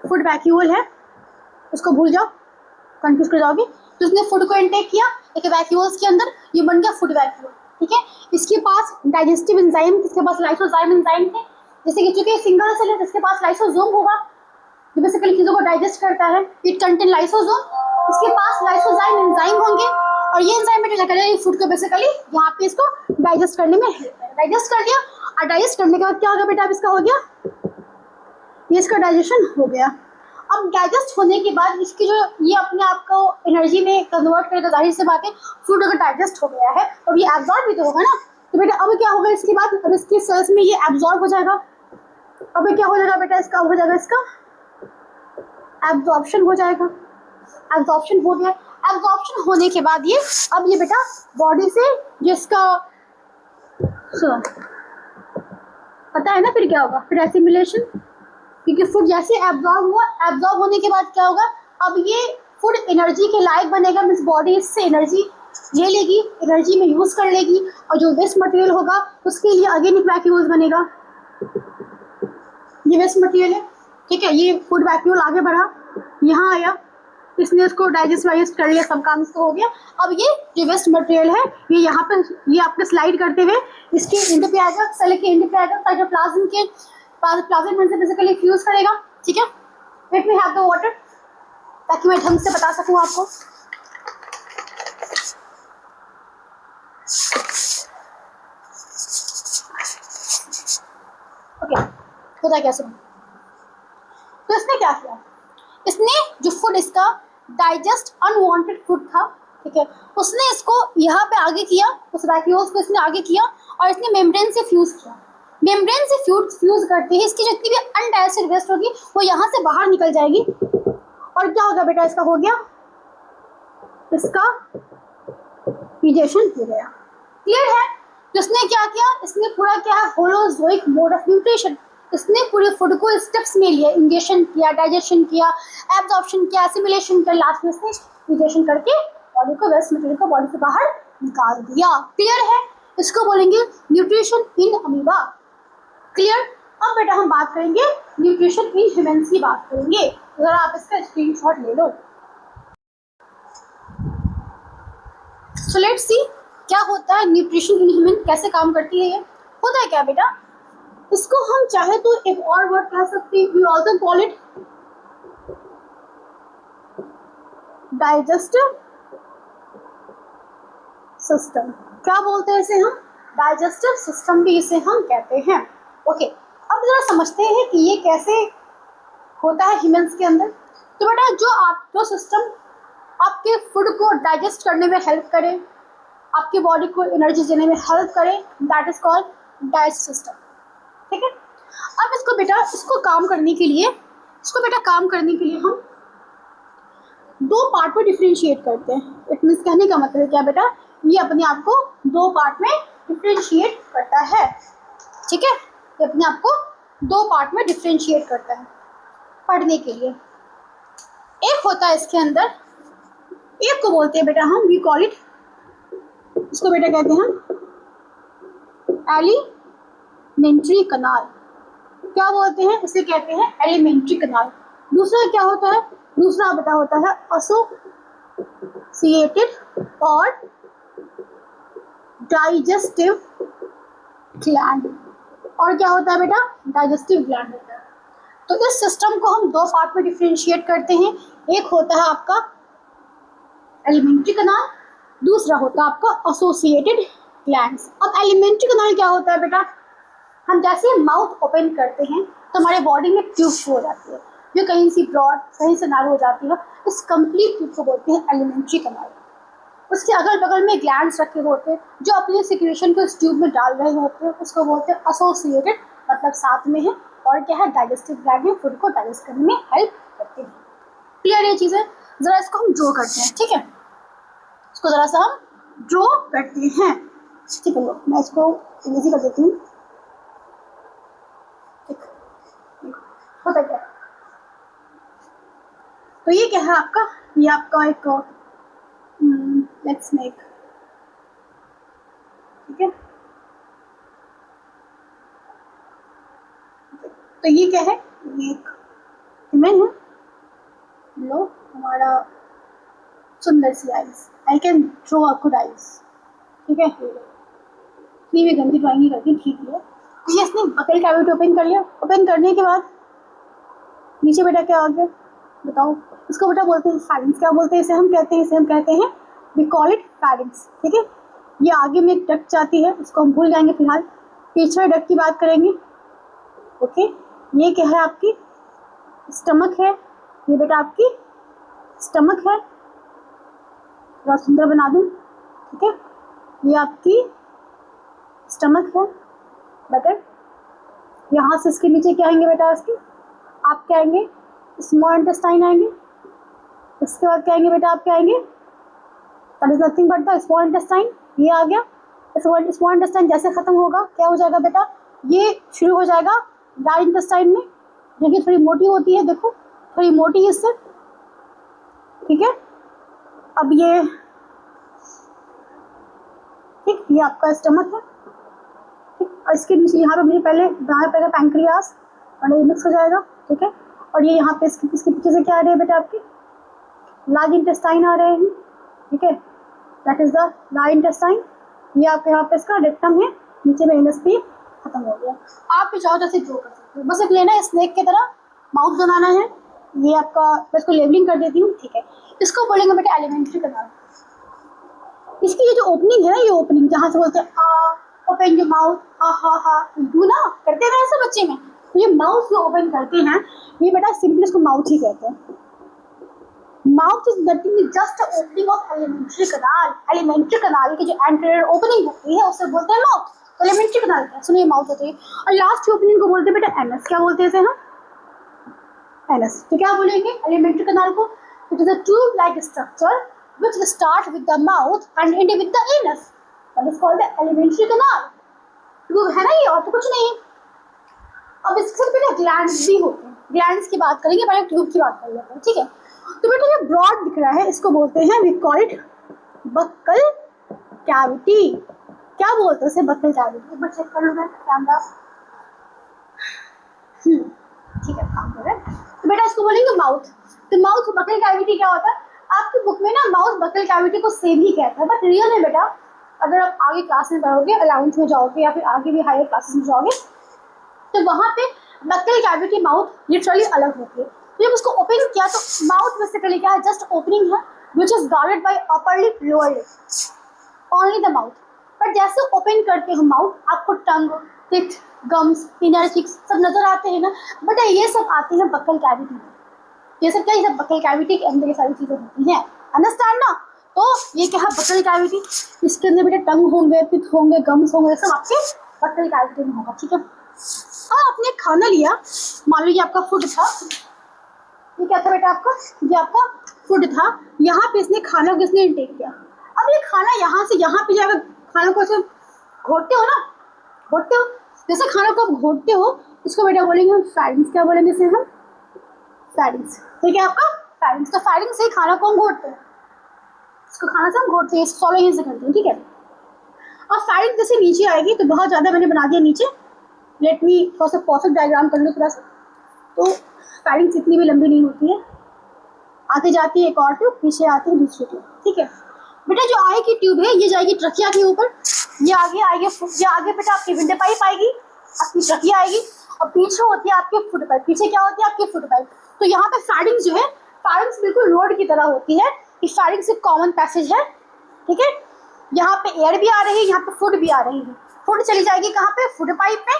फूड वैक्यूल है, उसको भूल जाओ, कंफ्यूज कर जाओगे। तो उसने फूड को इनटेक किया एक वैक्यूल्स के अंदर, ये बन गया फूड वैक्यूल, ठीक है। इसके पास डाइजेस्टिव एंजाइम, इसके पास लाइसोजाइम एंजाइम थे, जैसे कि चूंकि सिंगल सेल है, इसके पास लाइसोसोम होगा, जो बेसिकली चीज़ों को डाइजेस्ट करता है, इट कंटेन लाइसोसोम, इसके पास लाइसोजाइम एंजाइम होंगे और ये एंजाइम बेटा क्या करेगा, फूड को बेसिकली यहाँ पे इसको डाइजेस्ट करने में हेल्प करेगा। डाइजेस्ट कर लिया और डाइजेस्ट करने के बाद क्या होगा बेटा, अब इसका हो गया, ये इसका डाइजेशन हो गया। अब डाइजेस्ट होने के बाद इसकी जो ये अपने आप को एनर्जी में कन्वर्ट करेगा, जाहिर सी बात है फूड अगर डाइजेस्ट हो गया है तो ये एब्जॉर्ब भी तो होगा ना, तो बेटा अब क्या होगा इसके बाद, अब इसके सेल्स में ये एब्जॉर्ब हो जाएगा, अब क्या हो जाएगा बेटा, इसका हो जाएगा, इसका एब्जॉर्प्शन हो जाएगा, एब्जॉर्प्शन हो गया। एब्जॉर्प्शन होने के बाद ये अब ये बेटा बॉडी से जिसका पता है ना फिर क्या होगा, फिर एसिमिलेशन, क्योंकि फूड जैसे एब्जॉर्ब हुआ, एब्जॉर्ब होने के बाद क्या होगा, अब ये फूड एनर्जी के लायक बनेगा, मीन्स बॉडी इससे एनर्जी ले लेगी, एनर्जी में यूज़ कर लेगी और जो वेस्ट मटेरियल होगा उसके लिए अगेन एक वैक्यूल बनेगा, ये वेस्ट मटेरियल है, ठीक है। ये फूड वैक्यूल आगे बढ़ा, यहाँ आया, इसने उसको डाइजेस्ट वाइजेस्ट कर लिया, सब काम इसको हो गया। अब ये जो वेस्ट मटेरियल है ये यहाँ पे ये आपने स्लाइड करते हुए इसके एंड पे आएगा, सेल के एंड पे आएगा, साइटोप्लाज्म के प्लाज्म से बेसिकली फ्यूज करेगा, ठीक है। Let me have the water, ताकि मैं ढंग से बता सकूँ आपको। ओके, होता क्या सुनो, तो इसने क्या किया, इसने जो फूड इसका डाइजेस्ट अनवांटेड फूड था, ठीक है, उसने इसको यहाँ पे आगे किया, उस वैक्यूल्स को इसने आगे किया और इसने मेम्ब्रेन से फ्यूज किया। मेम्ब्रेन से फ्यूज करते ही इसकी जितनी भी अनडाइजेस्टेड वेस्ट होगी वो यहाँ से बाहर निकल जाएगी और क्या होगा बेटा, इसका हो गया, इसका डाइजेशन हो गया। क्लियर है, तो इसने क्या किया, इसने पूरा क्या है, होलोजोइक मोड ऑफ न्यूट्रिशन, इसने पूरे फूड को स्टेप्स में लिया, इंजेक्शन किया, डाइजेशन किया, एब्जॉर्प्शन किया, एसिमिलेशन किया, लास्ट में इसने डाइजेशन करके बॉडी को वेस्ट मटेरियल को बॉडी से बाहर निकाल दिया। क्लियर है, इसको बोलेंगे न्यूट्रिशन इन अमीबा। क्लियर। अब बेटा हम बात करेंगे न्यूट्रिशन इन ह्यूमंस की बात करेंगे, जरा आप इसका स्क्रीनशॉट ले लो। सो लेट्स सी क्या होता है न्यूट्रिशन इन ह्यूमन, कैसे काम करती है ये। होता है क्या बेटा, इसको हम चाहे तो एक और वर्ड कह सकते हैं, we also call it digestive system. क्या बोलते हैं इसे हम, डाइजेस्टिव सिस्टम भी इसे हम कहते हैं। ओके, अब जरा समझते हैं कि ये कैसे होता है ह्यूमंस के अंदर। तो बेटा जो सिस्टम आपके फूड को डाइजेस्ट करने में हेल्प करे, आपकी बॉडी को एनर्जी देने में हेल्प करे, that is called digestive system. ठीक है, अब इसको काम करने के लिए हम दो पार्ट में डिफ्रेंशिएट करते हैं। इट मीन्स कहने का मतलब क्या बेटा, ये अपने आप को दो पार्ट में डिफ्रेंशिएट करता है। ठीक है, ये अपने आप को दो पार्ट में डिफ्रेंशिएट करता है पढ़ने के लिए। एक होता है इसके अंदर, एक को बोलते हैं बेटा हम, वी कॉल इट, इसको बेटा कहते हैं एलिमेंट्री कनाल। क्या बोलते हैं, इसे कहते हैं एलिमेंट्री कनाल। दूसरा क्या होता है, दूसरा बेटा होता है एसोसिएटेड और डाइजेस्टिव ग्लैंड। और क्या होता है बेटा, डाइजेस्टिव ग्लैंड होता है। तो इस सिस्टम को हम दो पार्ट में डिफरेंशिएट करते हैं। एक होता है आपका एलिमेंट्री कनाल, दूसरा होता है आपका एसोसिएटेड ग्लैंड्स। अब एलिमेंट्री कनाल क्या होता है बेटा, हम जैसे माउथ ओपन करते हैं तो हमारे बॉडी में ट्यूब हो जाती है, जो कहीं से ब्रॉड कहीं से नैरो हो जाती है, इस कंप्लीट ट्यूब को बोलते हैं एलिमेंट्री कनाल। उसके अगल बगल में ग्लैंड्स रखे होते हैं जो अपने सिक्रेशन को इस ट्यूब में डाल रहे होते हैं, उसको बोलते हैं एसोसिएटेड, मतलब साथ में है। और क्या है, डाइजेस्टिव ग्लैंड है, फूड को डाइजेस्ट करने में हेल्प करते हैं। क्लियर ये चीज़ें, ज़रा इसको हम ड्रॉ करते हैं, ठीक है, इसको ज़रा सा हम ड्रॉ करते हैं, ठीक है। मैं इसको इजी कर देती हूँ, होता क्या, तो ये क्या है आपका, ये आपका एक लेट्स मेक, ठीक है, तो ये क्या है, ये एक ह्यूमन है, लो हमारा सुंदर सी eyes, I can draw a good eyes, ठीक है, इतनी भी गंदी ड्राइंग नहीं करती, ठीक है। तो ये इसने बकल कैविटी ओपन कर लिया, ओपन करने के बाद नीचे बेटा क्या आ गया बताओ, इसको बेटा बोलते हैं फैरिंग्स। क्या बोलते हैं इसे, हम कहते हैं, इसे हम कहते हैं वी कॉल इट फैरिंग्स, ठीक है। ये आगे में एक डक्ट जाती है, उसको हम भूल जाएंगे फिलहाल, पीछे डक्ट की बात करेंगे, ओके। ये क्या है, आपकी स्टमक है, ये बेटा आपकी स्टमक है, थोड़ा सुंदर बना दूँ, ठीक है, ये आपकी स्टमक है बेटा। यहाँ से इसके नीचे क्या आएंगे बेटा, इसके आप क्या आएंगे, स्मॉल इंटेस्टाइन आएंगे, इसके बाद क्या आएंगे बेटा, आप क्या आएंगे, that is nothing but the small intestine, ये आ गया। स्मॉल इंटेस्टाइन जैसे खत्म होगा क्या हो जाएगा बेटा, ये शुरू हो जाएगा लार्ज इंटेस्टाइन में, जो कि थोड़ी मोटी होती है, देखो थोड़ी मोटी है इससे, ठीक है। अब ये ठीक, ये आपका स्टमक है, ठीक, और इसके नीचे यहाँ पे मुझे पहले दाएं पैर का पैंक्रियास और ये मिक्स हो जाएगा, ठीक है। और ये यहाँ पे इसके पीछे से क्या आ रहे हैं बेटा, आपके लार्ज इंटेस्टाइन आ रहे हैं, ठीक है, that is the large intestine. ये आपके यहाँ पे इसका रेक्टम है, नीचे में एनस भी खत्म हो गया। आप भी चाहो जैसे ड्रॉ कर सकते हो, बस एक लेना है स्नेक की तरह माउथ बनाना है। ये आपका, मैं इसको लेबलिंग कर देती हूँ, ठीक है। इसको बोलेंगे बेटा एलिमेंट्री कनाल। इसकी ये जो ओपनिंग है ना, ये ओपनिंग जहाँ से बोलते हैं आ, ओपन योर माउथ, आ हा हा, डू ना करते हैं ऐसे बच्चे में, तो ये माउथ जो ओपन करते हैं, ये बेटा सिंपली इसको माउथ ही कहते हैं। Mouth is nothing, just opening of elementary kanal. Elementary कनाल की जो एंटीरियर ओपनिंग होती है उसे बोलते हैं माउथ। तो एलिमेंट्री कनाल क्या सुनिए, माउथ होती है। और लास्ट ओपनिंग को बोलते हैं बेटा एनस। क्या बोलते हैं इसे हम, एनस। तो क्या बोलेंगे एलिमेंट्री कनाल को, it is a tube like structure which start with the mouth and end with the anus, that is called the elementary canal। Tube है ना ये, और तो कुछ नहीं है। अब इसके साथ बेटा ग्लैंड्स भी होते हैं, ग्लैंड्स की बात करेंगे, पहले ट्यूब की बात कर लेते हैं, ठीक है। तो बेटा ये ब्रॉड दिख रहा है, इसको बोलते हैं we call it buccal cavity. क्या बोलते हैं इसे, बक्कल कैविटी। एक बार चेक कर लो मैं कैमरा, ठीक है, काम कर रहा है। तो बेटा इसको बोलेंगे माउथ। तो माउथ बक्कल कैविटी क्या होता है, आपकी बुक में ना माउथ बक्कल कैविटी को सेम ही कहता है, बट रियल में बेटा अगर आप आगे क्लास में पढ़ोगे, 11th में जाओगे या फिर आगे भी हायर क्लासेस में जाओगे, तो वहाँ पे बक्कल कैविटी माउथ लिटरली अलग होती है। तो जब उसको ओपन किया तो माउथ बेसिकली क्या है, जस्ट ओपनिंग है which is guarded by upper lip, lower lip, only the mouth. But जैसे ओपन करते हो माउथ, आपको टंग, टिथ, गम्स, इनर चिक्स सब नजर आते हैं ना, बट ये सब आते हैं बक्कल कैविटी में। ये सब क्या, ये सब बक्कल कैविटी के अंदर ये सारी चीजें होती हैं, अंडरस्टैंड ना। तो ये क्या है बक्कल कैविटी, इसके अंदर बेटा टंग होंगे, पिथ होंगे, गम्स होंगे, सब आपके बक्कल कैविटी में होगा, ठीक है। और आपने खाना लिया, मान लो ये आपका फूड था, ये क्या था बेटा आपका, ये आपका फूड था, यहाँ पे इसने खाना को इसने इंटेक किया। अब ये खाना यहाँ से यहाँ पे जाएगा, खाना को ऐसे घोटते हो ना, घोटते हो, जैसे खाना को आप घोटते हो, इसको बेटा बोलेंगे हम फैरिंग्स। क्या बोलेंगे इसे हम, फैरिंग्स, ठीक है आपका फैरिंग्स। तो फैरिंग्स से खाना को हम घोटते हैं, इसको खाना से हम घोटते हैं, फॉलो यहीं से करते हैं, ठीक है। और फैरिंग्स जैसे नीचे आएगी, तो बहुत ज़्यादा मैंने बना दिया नीचे, लेट मी थोड़ा सा परफेक्ट डायग्राम कर लो थोड़ा सा। तो फैरिंग्स इतनी भी लंबी नहीं होती है, आते जाती है एक और ट्यूब, पीछे आती है दूसरी ट्यूब, ठीक है। बेटा जो आगे की ट्यूब है ये जाएगी ट्रकिया के ऊपर, ये आगे आएगी, ये आगे बेटा आपकी विंडो पाइप आएगी, आपकी ट्रकिया आएगी, और पीछे होती है आपकी फुट पाइप। पीछे क्या होती है आपकी फुट पाइप। तो यहाँ पे फैरिंग्स जो है, फैरिंग्स बिल्कुल रोड की तरह होती है, कि फेरिंग्स एक कॉमन पैसेज है, ठीक है। यहाँ पे एयर भी आ रही है, यहाँ पे फूड भी आ रही है। फूड चली जाएगी कहाँ पे, फूड पाइप में।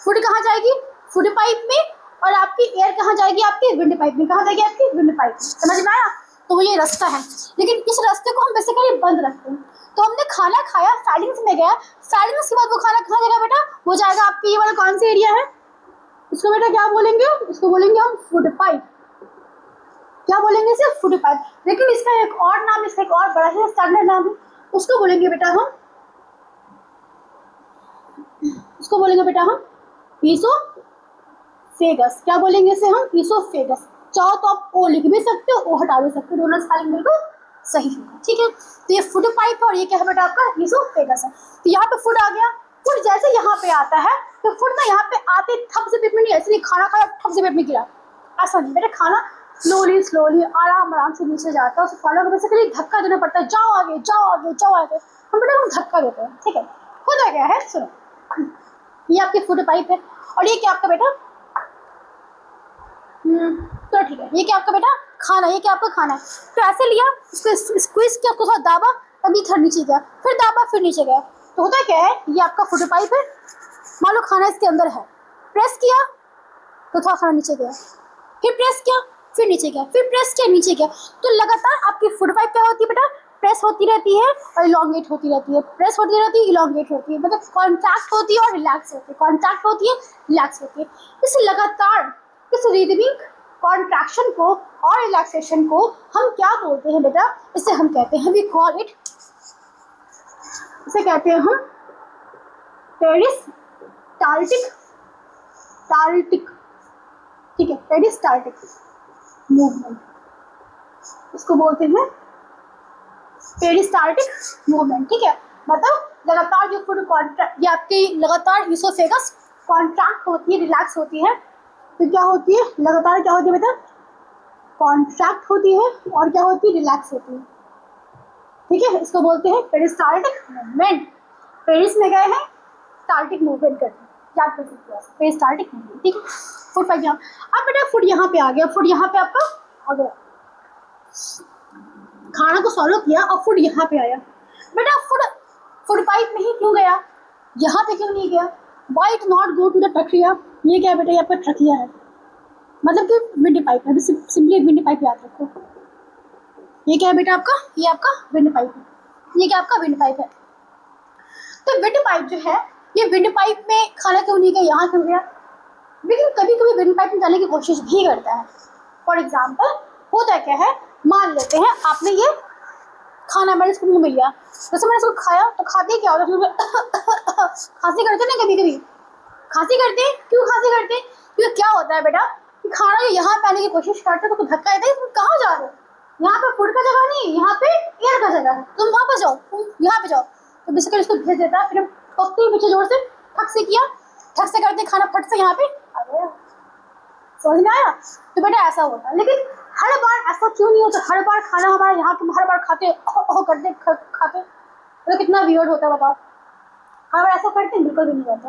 फूड कहाँ जाएगी, फूड पाइप में। और आपकी एयर कहाँ जाएगी, आपकी विंड पाइप में। कहाँ जाएगी, आपकी विंड पाइप में। समझ में आया। तो ये रास्ता है, लेकिन इस रास्ते को हम बेसिकली बंद रखते हैं। तो हमने खाना खाया, फेरिंग्स में गया, फेरिंग्स के बाद वो खाना कहाँ जाएगा बेटा, वो जाएगा आपके ये वाला कौन सा एरिया है, इसको बेटा क्या बोलेंगे, इसको बोलेंगे हम फूड पाइप। क्या बोलेंगे इसे, फूड पाइप। लेकिन इसका एक और नाम, इसका एक और बड़ा ही स्टैंडर्ड नाम है, उसको बोलेंगे बेटा हम, उसको बोलेंगे बेटा हम ईसोफेगस। क्या बोलेंगे इसे हम, ईसोफेगस। चाहो तो आप ओ लिख भी सकते हो, ओ हटा भी सकते हो, दोनों स्पेलिंग बिल्कुल सही होगा, ठीक है। तो ये फूड पाइप है और ये क्या है बेटा, आपका ईसोफेगस है। तो यहाँ पे फूड आ गया। फूड जैसे यहाँ पे आता है तो फूड ना यहाँ पे आते थप से पेट में नहीं, ऐसे नहीं खाना खाया थप से पेट में गिरा, ऐसा नहीं बेटा। खाना स्लोली स्लोली आराम आराम से नीचे जाता है, उसे फॉलो करने से कहीं धक्का देना पड़ता है, जाओ आगे जाओ आगे जाओ आगे, हम बेटा हम धक्का देते हैं, ठीक है। होता क्या है, सुनो, ये आपकी फूड पाइप है और ये क्या आपका बेटा, तो ठीक है, ये क्या आपका बेटा खाना, ये क्या आपका खाना है। तो ऐसे लिया, इसको स्क्वीज किया, उसको थोड़ा दाबा, तभी थोड़ा नीचे गया, फिर दाबा, फिर नीचे गया। तो होता क्या है, ये आपका फूड पाइप है, मान लो खाना इसके अंदर है, प्रेस किया तो थोड़ा खाना नीचे गया, फिर प्रेस किया, फिर नीचे गया, फिर प्रेस किया, नीचे गया। तो लगातार आपकी फूड पाइप क्या होती है बेटा, प्रेस होती रहती है और इलॉन्गेट होती रहती है, प्रेस होती रहती है, इलॉन्गेट होती है, मतलब कॉन्ट्रैक्ट होती है और रिलैक्स होती है, कॉन्ट्रैक्ट होती है, रिलैक्स होती है। इस लगातार इस रिदमिक कॉन्ट्रैक्शन को और रिलैक्सेशन को हम क्या बोलते हैं बेटा, इसे हम कहते हैं, वी कॉल इट, इसे कहते हैं हम पेरिस्टाल्टिक, टाल्टिक, ठीक है, पेरिस्टाल्टिक मूवमेंट, इसको बोलते हैं पेरिस्टाल्टिक मूवमेंट, ठीक है। मतलब लगातार जो फूड कॉन्ट्रैक्ट, ये आपकी लगातार ईसोफेगस कॉन्ट्रैक्ट होती है, रिलैक्स होती है, तो क्या होती है, लगातार क्या होती है बेटा, कॉन्ट्रैक्ट होती है और क्या होती है, रिलैक्स होती है, ठीक है। इसको बोलते हैं पेरिस्टाल्टिक मूवमेंट। पेरिस में गए हैं, स्टाल्टिक मूवमेंट करते हैं, याद कर सकते हो पेरिस्टाल्टिक मूवमेंट, ठीक है। फूड पाइप यहाँ, अब बेटा फूड यहाँ पे आ गया, फूड यहाँ पे आपका आ गया, खाना को सॉल्व किया और फूड यहाँ पे आया। बेटा फूड पाइप में ही क्यों गया, यहाँ पे क्यों नहीं गया, why it not go to the trachea. ये क्या है बेटा, यहाँ पर ट्रकिया है, मतलब कि विंड पाइप है, सिंपली विंड पाइप याद रखो। ये क्या है बेटा आपका, ये आपका विंड पाइप है, ये क्या आपका विंड पाइप है। तो विंड पाइप जो है, ये विंड पाइप में खाना क्यों नहीं गया, यहाँ क्यों गया, लेकिन कभी कभी विंड पाइप में जाने की कोशिश भी करता है। फॉर एग्जाम्पल होता क्या है, मान लेते हैं आपने ये खाना मेरे इसको मुँह में लिया, जैसे मैंने इसको खाया तो खाते क्या होता है, खांसी करते ना कभी कभी, खांसी करते हैं, क्यों खांसी करते हैं, क्योंकि क्या होता है बेटा कि खाना यहाँ पे आने की कोशिश करते हो तो धक्का देता है, तुम कहाँ जा रहे हो, यहाँ पे फूड का जगह नहीं, यहाँ पे एयर का जगह है, तुम वहाँ पे जाओ, तुम यहाँ पे जाओ। तो बेसिकली इसको भेज देता है, फिर हम पकते ही पीछे जोर से ठक से किया, ठक से करते खाना फट से यहाँ पे आ गया, समझ में आया। तो बेटा ऐसा होता है, लेकिन हर बार ऐसा क्यों नहीं होता, हर बार खाना हमारे यहाँ के हर बार खाते करते खाते, मतलब कितना वियर्ड होता है बताओ, हर बार ऐसा करते हैं, बिल्कुल भी नहीं करते।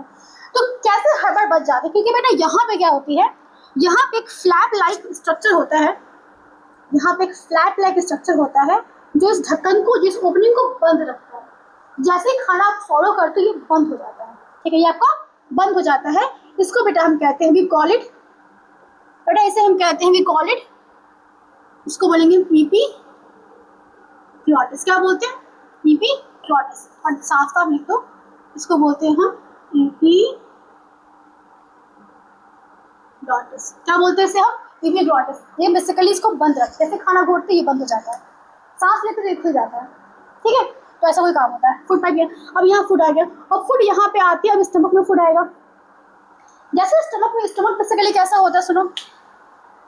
तो कैसे हर बार बच जाते, क्योंकि बेटा यहाँ पे क्या होती है, यहाँ पे एक फ्लैप लाइक स्ट्रक्चर होता है, यहाँ पे एक फ्लैप लाइक स्ट्रक्चर होता है जो इस ढक्कन को, जिस ओपनिंग को बंद रखता है। जैसे ही खाना आप फॉलो करते हो ये बंद हो जाता है, ठीक है, ये आपका बंद हो जाता है। इसको बेटा हम कहते हैं, वी कॉल इट, बेटा इसे हम कहते हैं वी कॉल इट, इसको बोलेंगे पीपी क्लॉटिस। क्या बोलते हैं, पीपी क्लॉटिस, और साफ साफ लिख दो, इसको बोलते हैं हम पीपी ग्लॉटिस। क्या बोलते हैं इसे हम, पीपी ग्लॉटिस। ये बेसिकली इसको बंद रखते हैं, जैसे खाना घोटते ये बंद हो जाता है, सांस लेते तो खुल जाता है, ठीक है। तो ऐसा कोई काम होता है, फूड पाइप। अब यहाँ फूड आ गया और फूड यहाँ पे आती है, अब स्टमक में फूड आएगा। जैसे स्टमक बेसिकली कैसा होता है, सुनो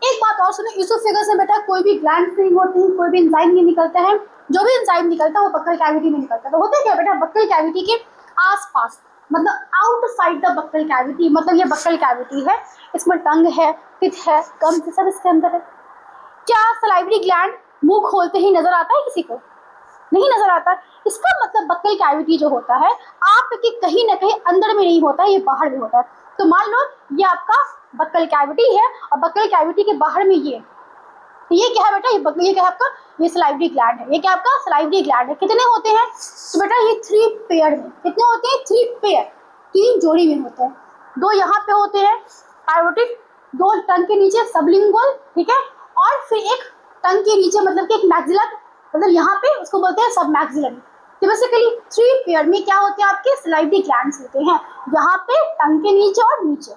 एक बात और सुनो, ईसोफेगस में बेटा कोई भी ग्लैंड नहीं होती है, कोई भी एंजाइम नहीं निकलता है, जो भी एंजाइम निकलता है वो बक्कल कैविटी में निकलता है। तो होता है क्या बेटा, बक्कल कैविटी के आसपास, मतलब आउटसाइड द बक्कल कैविटी, मतलब ये बक्कल कैविटी है, इसमें टंग है, टिथ है, गम्स सब इसके अंदर है। क्या सलाइवरी ग्लैंड मुंह खोलते ही नजर आता है किसी को, नहीं नजर आता। इसका मतलब बक्कल कैविटी जो होता है आपके कहीं ना कहीं अंदर में नहीं होता है, ये बाहर में होता है। तो मान लो ये आपका बक्कल कैविटी है और बक्कल कैविटी के बाहर में ये ये क्या है बेटा, ये क्या है आपका, ये सलाइवरी ग्लैंड है। ये क्या आपका सलाइवरी ग्लैंड है। कितने होते हैं, तो बेटा ये 3 पेयर में, कितने होते हैं 3 पेयर, 3 जोड़ी में होते हैं। 2 यहाँ पे होते हैं पैरोटिड, 2 टंग के नीचे सबलिंगुअल, ठीक है, और फिर एक टंग के नीचे मतलब कि एक मैक्सिलर, मतलब यहाँ पे उसको बोलते हैं सब मैक्सिलरी। तो बेसिकली 3 पेयर में क्या होते हैं आपके सलाइवरी ग्लैंड्स होते हैं, यहाँ पे टंग के नीचे और नीचे।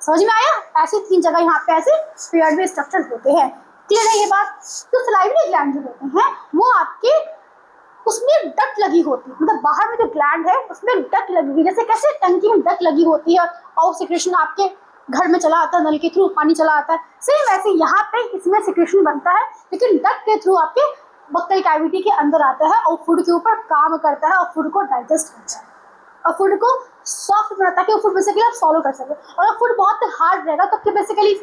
समझ में आया, ऐसे 3 जगह यहाँ पे ऐसे पेयर में स्ट्रक्चर होते हैं। क्लियर है ये बात। तो सलाइवरी ग्लैंड जो होते हैं वो आपके उसमें डक्ट लगी होती है, मतलब बाहर में जो ग्लैंड है उसमें डक्ट लगी हुई, जैसे कैसे टंकी में डक्ट लगी होती है और सिक्रेशन आपके घर में चला आता है, नल के थ्रू पानी चला आता है, सेम वैसे यहाँ पे इसमें सिक्रेशन बनता है, लेकिन डक्ट के थ्रू आपके बक्कल कैविटी के अंदर आता है और फूड के ऊपर काम करता है और फूड को डाइजेस्ट करता है और फूड को सॉफ्ट बनाता है कि फूड बेसिकली आप सॉलो कर सके। और फूड बहुत हार्ड रहेगा तो बेसिकली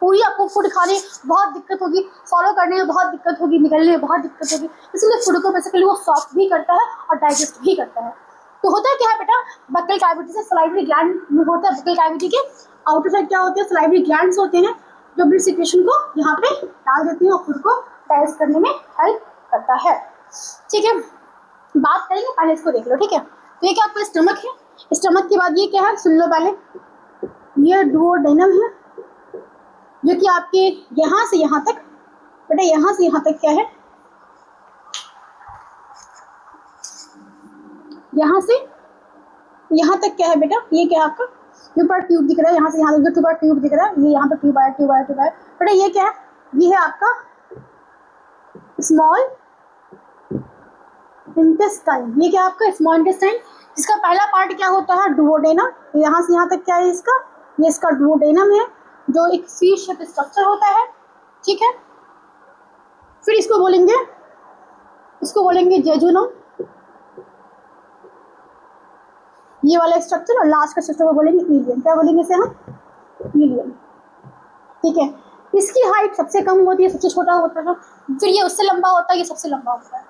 पूरी आपको फूड खाने बहुत दिक्कत होगी, फॉलो करने में बहुत दिक्कत होगी, निकलने में बहुत दिक्कत होगी, इसलिए फूड को बेसिकली वो सॉफ्ट भी करता है और डाइजेस्ट भी करता है। तो होता है क्या है बेटा, बक्कल कैविटी से सलाइवरी ग्लैंड में होता है, बक्कल कैविटी के आउटर साइड क्या होते हैं सलाइवरी ग्लैंड्स होते हैं जो ब्लड सिक्रेशन को यहाँ पे डाल देती है और फूड को डाइजेस्ट करने में हेल्प करता है। ठीक है, बात करेंगे, पहले इसको देख लो। ठीक है, तो ये क्या आपका स्टमक है, स्टमक के बाद ये क्या है सुन लो पहले, ये डुओडेनम है जो कि आपके यहाँ से यहाँ तक बेटा, यहाँ से यहाँ तक क्या है, यहाँ से यहाँ तक क्या है बेटा, ये क्या है आपका, ये ऊपर ट्यूब दिख रहा है, यहाँ से यहाँ तक जो ऊपर ट्यूब दिख रहा है, ये यहाँ पर ट्यूब आया ट्यूब आया ट्यूब आया बेटा, ये क्या है, ये है आपका स्मॉल इंटेस्टाइन। ये क्या है आपका स्मॉल इंटेस्टाइन, जिसका पहला पार्ट क्या होता है डुओडेनम, यहाँ से यहाँ तक क्या है इसका, ये इसका डुओडेनम है जो एक सी शेप स्ट्रक्चर होता है। ठीक है, फिर इसको बोलेंगे जेजुनम, ये वाला स्ट्रक्चर, और लास्ट का स्ट्रक्चर को बोलेंगे इलियम। क्या बोलेंगे इसे हम, इलियम। ठीक है, इसकी हाइट सबसे कम होती है, सबसे छोटा होता है, फिर ये उससे लंबा होता है, ये सबसे लंबा होता है।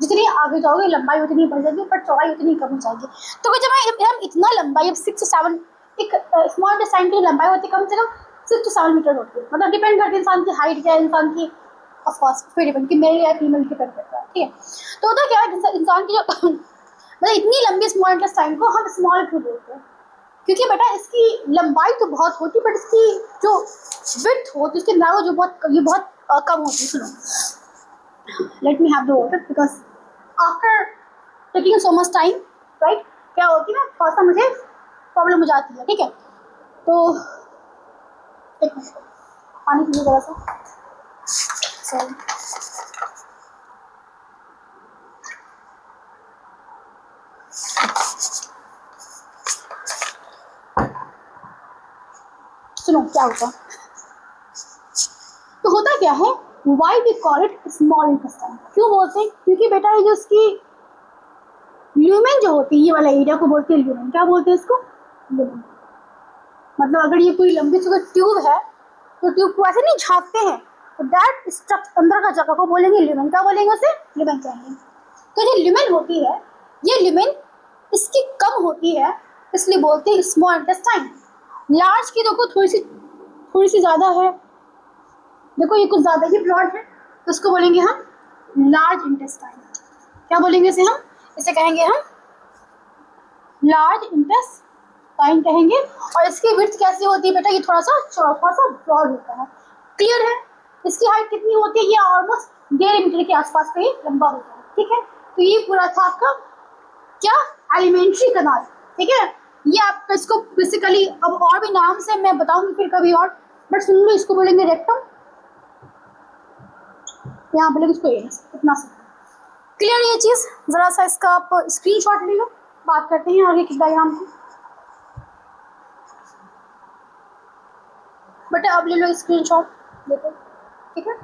जितनी आगे जाओगे लंबाई उतनी बढ़ जाएगी पर चौड़ाई उतनी कम हो जाएगी। तो जब हम इतना लंबा, ये 6 से 7, एक स्मॉल इंटेस्टाइन की लंबाई होती है कम से कम 6 से 7 मीटर होती है, मतलब डिपेंड करती है इंसान की हाइट क्या है, इंसान की ऑफकोर्स फिर डिपेंड कि मेल या फीमेल डिपेंड करता है। ठीक है, तो होता क्या है इंसान की जो मतलब इतनी लंबी स्मॉल इंटेस्टाइन को हम स्मॉल क्यों बोलते हैं, क्योंकि बेटा इसकी लंबाई तो बहुत होती है बट इसकी जो विड्थ होती है, इसकी नाव जो बहुत कम होती है। सुनो, let me have the water because after taking so much time, right, क्या होती है ना थोड़ा सा मुझे प्रॉब्लम हो जाती है। ठीक है, तो एक मिनट पानी पीने जरा सा, सॉरी। सुनो क्या होता है, तो होता क्या है, why we call it small intestine, क्यों बोलते हैं, क्योंकि बेटा ये जो इसकी ल्यूमेन जो होती है, ये वाला एरिया को बोलते हैं ल्यूमेन। क्या बोलते हैं इसको, ल्यूमेन। मतलब अगर ये पूरी लंबी सी ट्यूब है तो ट्यूब को ऐसे नहीं झाँकते हैं, तो दैट स्ट्रक्चर अंदर का जगह को बोलेंगे ल्यूमेन। क्या बोलेंगे उसे, ल्यूमेन कहेंगे। तो जो ल्यूमेन होती है, ये ल्यूमेन इसकी कम होती है, इसलिए बोलते हैं स्मॉल इंटेस्टाइन। लार्ज की देखो थोड़ी सी ज़्यादा है, देखो ये कुछ ज़्यादा ही ब्रॉड है, तो उसको बोलेंगे हम लार्ज इंटेस्टाइन। क्या बोलेंगे इसे हम, इसे कहेंगे हम लार्ज इंटेस्टाइन कहेंगे। और इसकी विड्थ कैसी होती है बेटा, ये थोड़ा सा चौड़ा सा ब्रॉड होता है। क्लियर है, इसकी हाइट कितनी होती है, ये ऑलमोस्ट 1.5 मीटर के आसपास का ये लंबा होता है। ठीक है, तो ये पूरा था आपका क्या, एलिमेंट्री कनाल। ठीक है, ये आपका इसको बेसिकली अब और भी नाम से मैं बताऊंगी फिर कभी और, बट सुन लो, इसको बोलेंगे रेक्टम, यहाँ बोलेंगे इसको एनस। इतना सा क्लियर ये चीज़, ज़रा सा इसका आप स्क्रीनशॉट ले लो, बात करते हैं आगे की डायग्राम की। बेटा अब ले लो स्क्रीनशॉट, देखो। ठीक है,